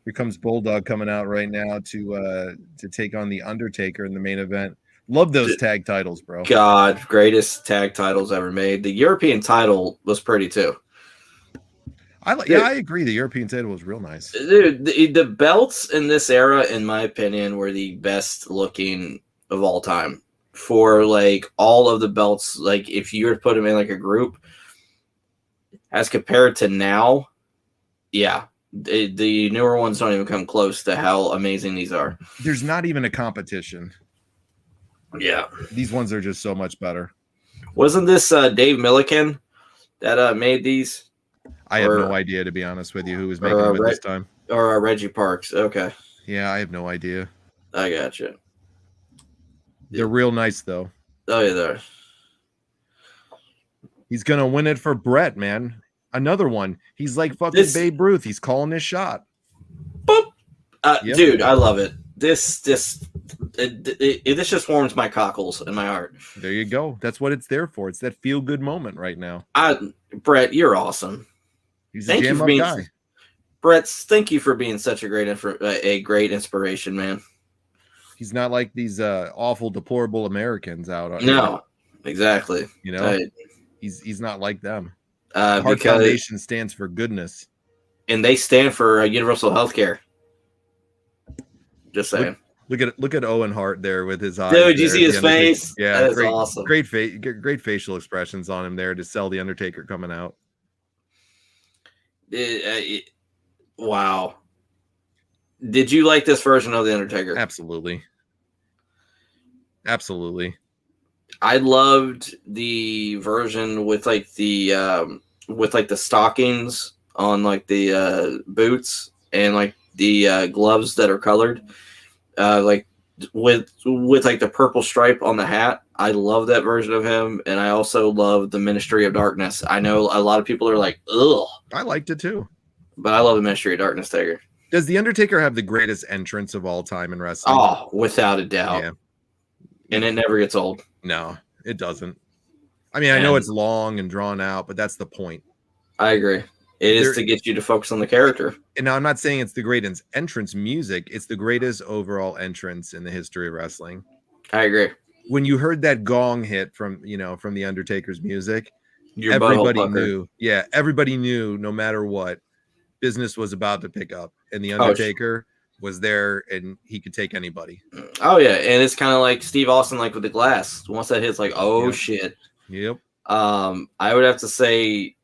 Here comes Bulldog coming out right now to take on the Undertaker in the main event. Love those tag titles, bro. God, greatest tag titles ever made. The European title was pretty too. I agree. The European title was real nice. Dude, the belts in this era, in my opinion, were the best looking of all time. For like all of the belts, like if you were to put them in like a group, as compared to now, yeah, the newer ones don't even come close to how amazing these are. There's not even a competition. Yeah, these ones are just so much better. Wasn't this Dave Milliken that made these? I have no idea, to be honest with you, who was making them at this time. Or Reggie Parks. Okay. Yeah, I have no idea. I got you. They're real nice, though. Oh, yeah, they're. He's going to win it for Bret, man. Another one. He's like fucking Babe Ruth. He's calling his shot. Boop. Yep. Dude, I love it. This just warms my cockles and my heart. There you go. That's what it's there for. It's that feel-good moment right now. Bret, you're awesome. He's a jam-up guy. Bret, thank you for being such a great inspiration, man. He's not like these awful, deplorable Americans out. No, exactly. You know, he's not like them. Hart Foundation stands for goodness, and they stand for universal health care. Just saying. Look at Owen Hart there with his eyes. Dude, you see his face? Yeah, that is awesome. Great facial expressions on him there to sell the Undertaker coming out. Wow. Did you like this version of the Undertaker? Absolutely. I loved the version with like the stockings on like the boots and like the gloves that are colored, like with like the purple stripe on the hat. I love that version of him, and I also love the Ministry of Darkness. I know a lot of people are like, ugh. I liked it too, but I love the Ministry of Darkness Taker. Does the Undertaker have the greatest entrance of all time in wrestling? Oh, without a doubt. Yeah. And it never gets old. No, it doesn't. I mean, I know it's long and drawn out, but that's the point. I agree. It is to get you to focus on the character. And now I'm not saying it's the greatest entrance music. It's the greatest overall entrance in the history of wrestling. I agree. When you heard that gong hit from the Undertaker's music, everybody knew. Yeah, everybody knew no matter what, business was about to pick up. And the Undertaker was there and he could take anybody. Oh, yeah. And it's kind of like Steve Austin, like with the glass. Once that hits, like, shit. Yep. I would have to say,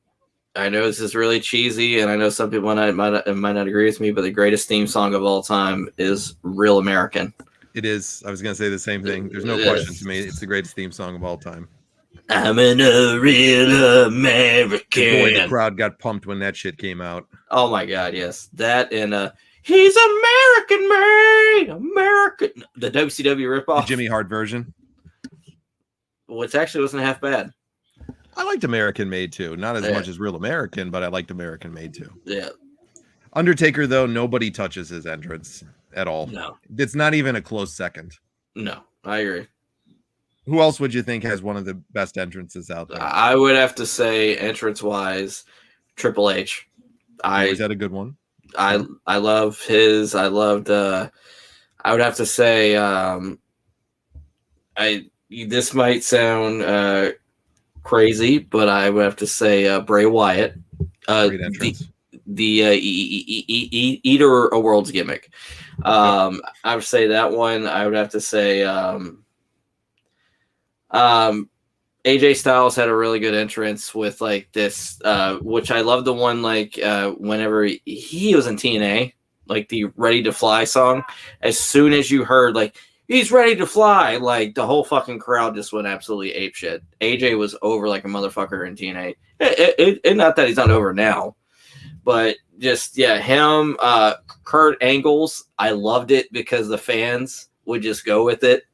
I know this is really cheesy, and I know some people might not agree with me, but the greatest theme song of all time is Real American. It is. I was going to say the same thing. There's no question to me. It's the greatest theme song of all time. I'm a real American. Boy, the crowd got pumped when that shit came out. Oh, my God, yes. That and he's American made. American. The WCW ripoff. The Jimmy Hart version. Which actually wasn't half bad. I liked American Made too. Not as much as Real American, but I liked American Made too. Yeah. Undertaker, though, nobody touches his entrance at all. No. It's not even a close second. No, I agree. Who else would you think has one of the best entrances out there? I would have to say, entrance-wise, Triple H. Is that a good one? I love his. I loved. I would have to say. This might sound crazy, but I would have to say Bray Wyatt. Great entrance. Eater a Worlds gimmick. I would say that one. I would have to say AJ Styles had a really good entrance with like this, which I love the one like whenever he was in TNA, like the Ready to Fly song. As soon as you heard like he's ready to fly, like the whole fucking crowd just went absolutely apeshit. AJ was over like a motherfucker in TNA. It not that he's not over now, but just him, Kurt Angles. I loved it because the fans would just go with it.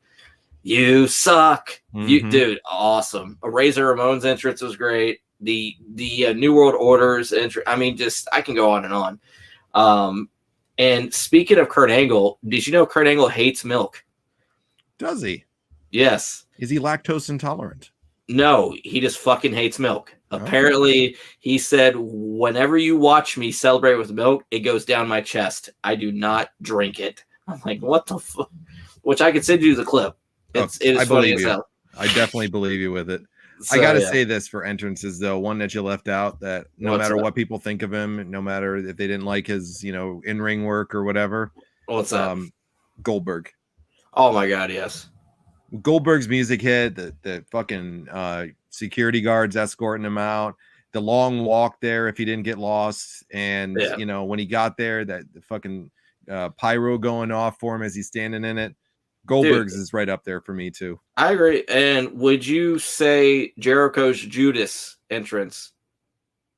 You suck, dude. Awesome. A Razor Ramon's entrance was great. The New World Order's entrance. I mean, just I can go on and on. And speaking of Kurt Angle, did you know Kurt Angle hates milk? Does he? Yes. Is he lactose intolerant? No, he just fucking hates milk. Apparently, he said, whenever you watch me celebrate with milk, it goes down my chest. I do not drink it. I'm like, what the fuck? Which I could send you the clip. It is funny as hell. I definitely believe you with it. So, I got to say this for entrances, though. One that you left out that no matter what people think of him, no matter if they didn't like his, in-ring work or whatever. What's that? Goldberg. Oh, my God, yes. Goldberg's music hit, the fucking security guards escorting him out, the long walk there if he didn't get lost. And, when he got there, the fucking pyro going off for him as he's standing in it. Goldberg's is right up there for me too. I agree. And would you say Jericho's Judas entrance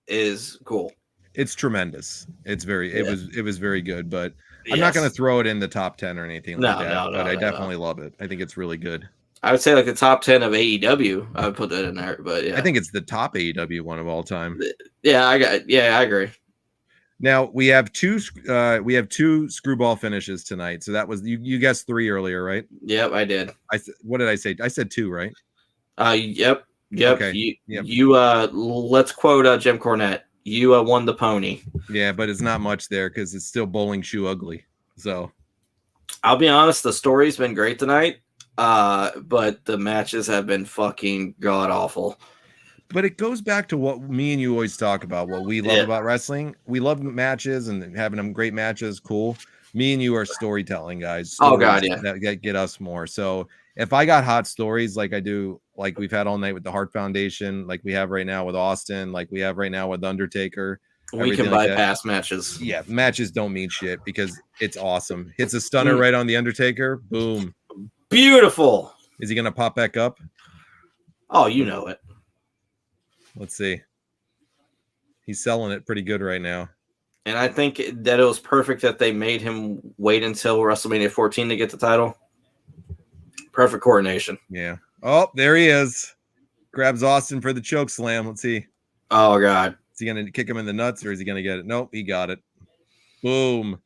is cool? It's tremendous. It's it was very good, but I'm not going to throw it in the top 10 or anything like that. But I definitely love it. I think it's really good. I would say like the top 10 of AEW. I would put that in there, but I think it's the top AEW one of all time. I agree. Now we have two screwball finishes tonight. So that was you guessed 3 earlier, right? Yep, I did. What did I say? I said 2, right? Yep. Okay. You let's quote Jim Cornette. You won the pony. Yeah, but it's not much there because it's still bowling shoe ugly. So I'll be honest, the story's been great tonight. But the matches have been fucking god awful. But it goes back to what me and you always talk about, what we love about wrestling. We love matches and having them great matches. Cool. Me and you are storytelling guys. Oh God, that get us more. So if I got hot stories like I do, like we've had all night with the Hart Foundation, like we have right now with Austin, like we have right now with Undertaker, we can bypass matches. Yeah, matches don't mean shit because it's awesome. Hits a stunner right on the Undertaker. Boom. Beautiful. Is he gonna pop back up? Oh, you know it. Let's see. He's selling it pretty good right now. And I think that it was perfect that they made him wait until WrestleMania 14 to get the title. Perfect coordination. Yeah. Oh, there he is. Grabs Austin for the choke slam. Let's see. Oh, God. Is he going to kick him in the nuts or is he going to get it? Nope, he got it. Boom.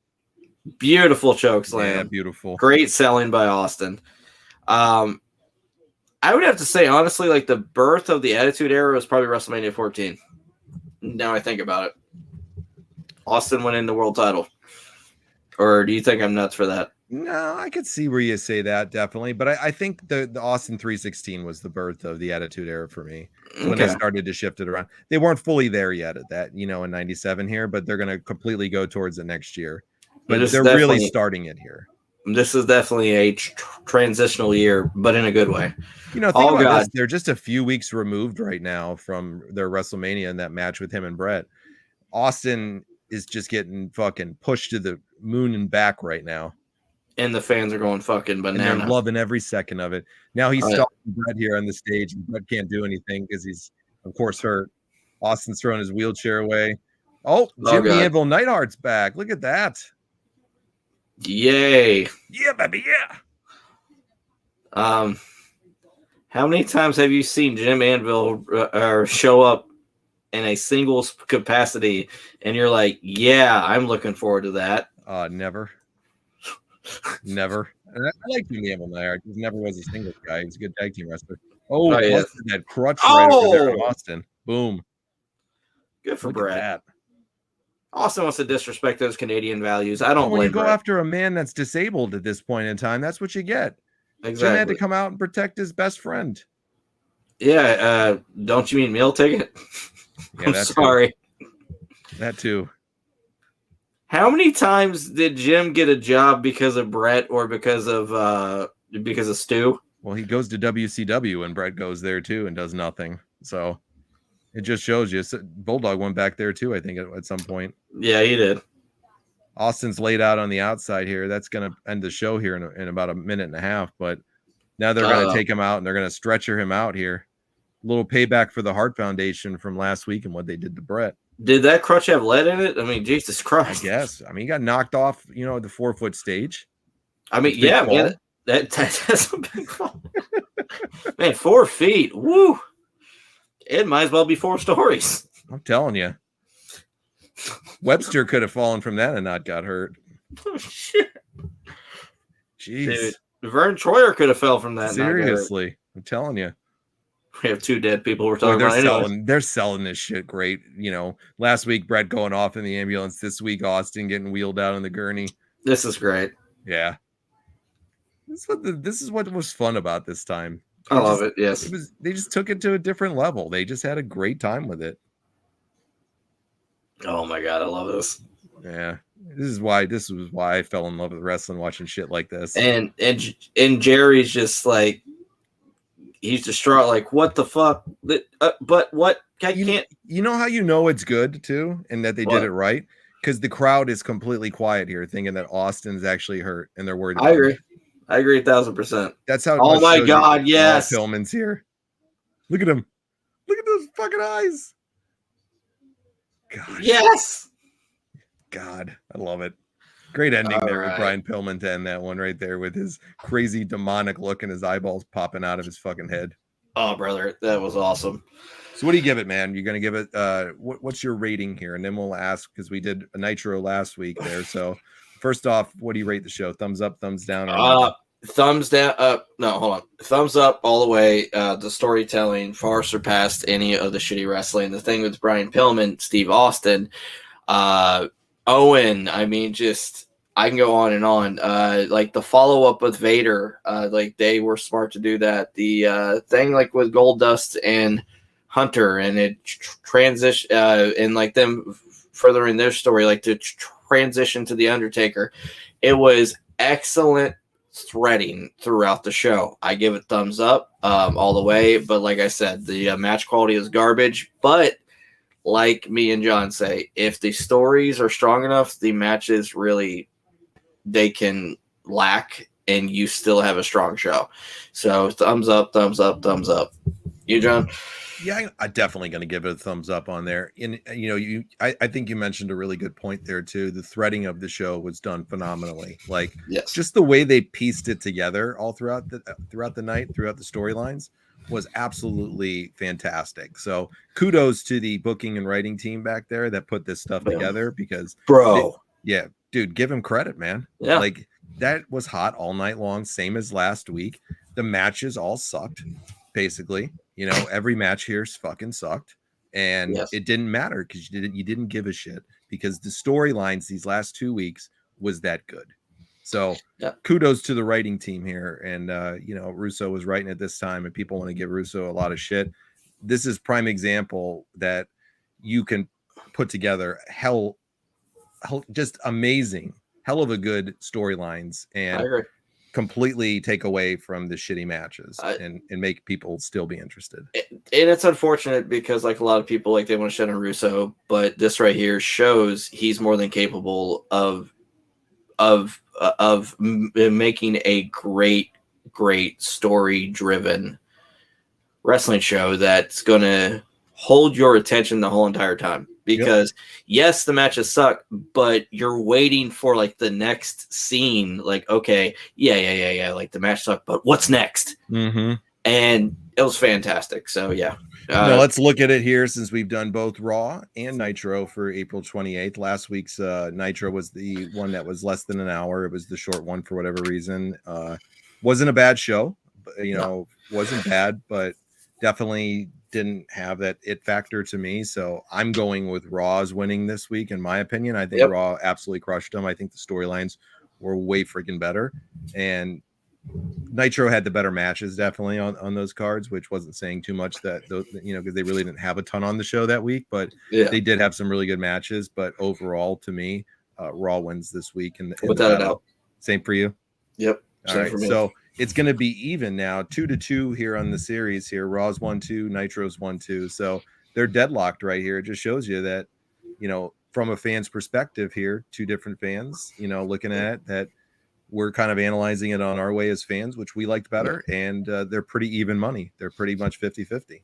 Beautiful choke slam. Yeah, beautiful. Great selling by Austin. I would have to say, honestly, like the birth of the Attitude Era was probably WrestleMania 14. Now I think about it. Austin winning the world title. Or do you think I'm nuts for that? No, I could see where you say that, definitely. But I think the Austin 316 was the birth of the Attitude Era for me. When they started to shift it around. They weren't fully there yet at that, in 97 here, but they're going to completely go towards it next year. But they're really starting it here. This is definitely a transitional year, but in a good way. Think about this. They're just a few weeks removed right now from their WrestleMania and that match with him and Bret. Austin is just getting fucking pushed to the moon and back right now. And the fans are going fucking bananas. And they're loving every second of it. Now he's stopping Bret here on the stage. And Bret can't do anything because he's, of course, hurt. Austin's throwing his wheelchair away. Oh, Jimmy Anvil Neidhart's back. Look at that. Yay. Yeah, baby, yeah. How many times have you seen Jim Anvil show up in a singles capacity and you're like, yeah, I'm looking forward to that? Never. Never. And I like Jimmy Anvil Neidhart. He never was a singles guy. He's a good tag team wrestler. Oh, that crutch right over there in Austin. Boom. Good for Bret. Austin wants to disrespect those Canadian values. I don't blame Bret. When you go after a man that's disabled at this point in time, that's what you get. Exactly. Jim had to come out and protect his best friend. Yeah. Don't you mean meal ticket? Yeah, I'm sorry. That too. How many times did Jim get a job because of Bret or because of Stu? Well, he goes to WCW and Bret goes there too and does nothing. So it just shows you. Bulldog went back there too, I think, at some point. Yeah, he did. Austin's laid out on the outside here. That's going to end the show here in about a minute and a half. But now they're going to take him out and they're going to stretcher him out here. A little payback for the Hart Foundation from last week and what they did to Bret. Did that crutch have lead in it? I mean, Jesus Christ. I guess. I mean, he got knocked off, the 4-foot stage. I mean, yeah, man. That's a big fall. Man, 4 feet. Woo. It might as well be 4 stories. I'm telling you. Webster could have fallen from that and not got hurt. Oh, shit. Jeez. Dude, Vern Troyer could have fell from that. Seriously. I'm telling you. We have 2 dead people we're talking about. They're selling this shit great. Last week, Bret going off in the ambulance. This week, Austin getting wheeled out on the gurney. This is great. Yeah. This is what was fun about this time. I love it. Yes. They just took it to a different level. They just had a great time with it. Oh my God, I love this. Yeah. This was why I fell in love with wrestling, watching shit like this. And Jerry's just like, he's distraught, like, what the fuck? But what? I can't. You know how it's good too, and that they did it right? Because the crowd is completely quiet here, thinking that Austin's actually hurt, and they're worried about him. I agree 1,000%. That's how. Oh my God! Yes. Pillman's here. Look at him. Look at those fucking eyes. God. Yes. God, I love it. Great ending there with Brian Pillman to end that one right there with his crazy demonic look and his eyeballs popping out of his fucking head. Oh, brother, that was awesome. So what do you give it, man? You're going to give it, what's your rating here? And then we'll ask, because we did a Nitro last week there. So first off, what do you rate the show? Thumbs up, thumbs down? Thumbs down. No, hold on. Thumbs up all the way. The storytelling far surpassed any of the shitty wrestling. The thing with Brian Pillman, Steve Austin, Owen, I mean, just I can go on and on. Like the follow up with Vader, like they were smart to do that. The thing like with Goldust and Hunter, and it transition and like them furthering their story, like to transition to the Undertaker. It was excellent threading throughout the show. I give it thumbs up all the way. But like I said, the match quality is garbage. But like me and John say, if the stories are strong enough, the matches really, they can lack and you still have a strong show. So thumbs up, thumbs up, thumbs up. You, John? Yeah, I'm definitely going to give it a thumbs up on there. And I think you mentioned a really good point there too. The threading of the show was done phenomenally. Like, yes, just the way they pieced it together all throughout the night, throughout the storylines, was absolutely fantastic. So kudos to the booking and writing team back there that put this stuff together, because dude, give him credit, man. Yeah, like that was hot all night long, same as last week. The matches all sucked, basically. Every match here fucking sucked, and it didn't matter because you didn't give a shit, because the storylines these last 2 weeks was that good. So kudos to the writing team here. And, Russo was writing at this time, and people want to give Russo a lot of shit. This is prime example that you can put together just amazing, hell of a good storylines, and completely take away from the shitty matches and make people still be interested. And it's unfortunate because like a lot of people, like they want to shut on Russo, but this right here shows he's more than capable of making a great story driven wrestling show that's going to hold your attention the whole entire time. Because yes, the matches suck, but you're waiting for like the next scene. Like, okay, yeah. Like the match sucked, but what's next? Mm-hmm. And it was fantastic. So yeah. Now let's look at it here, since we've done both Raw and Nitro for April 28th. Last week's Nitro was the one that was less than an hour. It was the short one for whatever reason. Wasn't a bad show, wasn't bad, but definitely didn't have that it factor to me. So I'm going with Raw's winning this week, in my opinion. I think Raw absolutely crushed them. I think the storylines were way freaking better, and Nitro had the better matches definitely on those cards, which wasn't saying too much, that because they really didn't have a ton on the show that week, but they did have some really good matches. But overall, to me, Raw wins this week. And without a doubt. Same for you. Yep. All right. So it's going to be even now, 2-2 here on the series. Here, Raw's 1-2, Nitro's 1-2. So they're deadlocked right here. It just shows you that, from a fan's perspective here, two different fans, looking at it, that we're kind of analyzing it on our way as fans, which we liked better, and they're pretty even money. They're pretty much 50-50.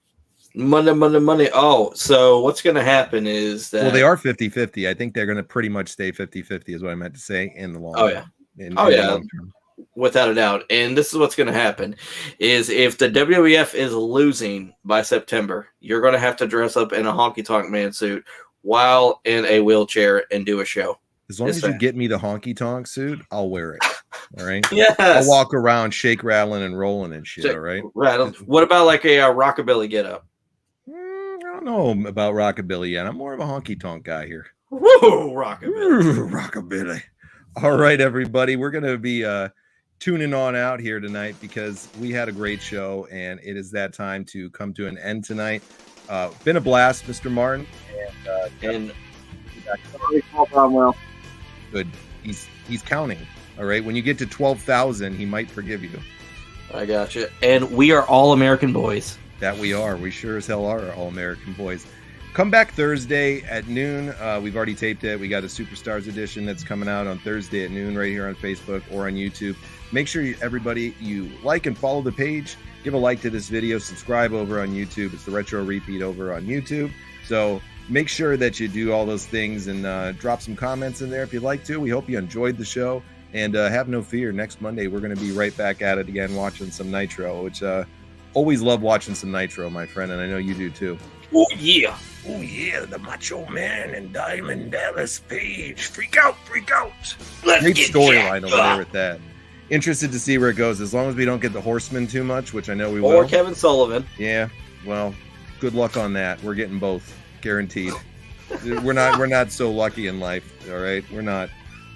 Money. Oh, so what's going to happen is that... Well, they are 50-50. I think they're going to pretty much stay 50-50 is what I meant to say in the long run. In the long term. Without a doubt. And this is what's going to happen is if the WWF is losing by September, you're going to have to dress up in a Honky Tonk man suit while in a wheelchair and do a show. As long as you get me the Honky Tonk suit, I'll wear it. All right. Yes. I'll walk around, shake, rattling, and rolling and shit. All right. What about like a Rockabilly get up? I don't know about Rockabilly yet. I'm more of a Honky Tonk guy here. Woo, Rockabilly. Rockabilly. All right, everybody. We're going to be tuning on out here tonight because we had a great show, and it is that time to come to an end tonight. Been a blast, Mr. Martin. And good. He's counting. All right. When you get to 12,000, he might forgive you. I got you. And we are all American boys. That we are. We sure as hell are all American boys. Come back Thursday at noon. We've already taped it. We got a Superstars edition that's coming out on Thursday at noon right here on Facebook or on YouTube. Make sure everybody you like and follow the page. Give a like to this video. Subscribe over on YouTube. It's the Retro Repeat over on YouTube. So make sure that you do all those things and drop some comments in there if you'd like to. We hope you enjoyed the show. And have no fear. Next Monday, we're going to be right back at it again watching some Nitro, which always love watching some Nitro, my friend. And I know you do too. Oh, yeah. Oh, yeah, the Macho Man and Diamond Dallas Page. Freak out, freak out. Great storyline over there with that. Interested to see where it goes. As long as we don't get the Horsemen too much, which I know we will. Or Kevin Sullivan. Yeah, well, good luck on that. We're getting both, guaranteed. We're not so lucky in life, all right? We're not.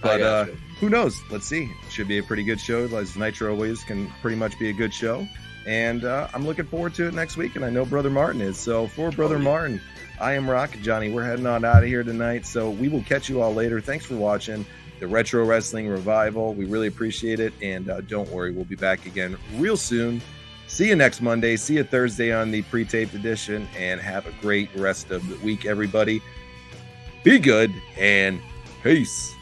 But who knows? Let's see. It should be a pretty good show. As Nitro always can pretty much be a good show. And I'm looking forward to it next week, and I know Brother Martin is. So for Brother Martin, I am Rock Johnny. We're heading on out of here tonight, so we will catch you all later. Thanks for watching the Retro Wrestling Revival. We really appreciate it, and don't worry, we'll be back again real soon. See you next Monday. See you Thursday on the pre-taped edition, and have a great rest of the week, everybody. Be good, and peace.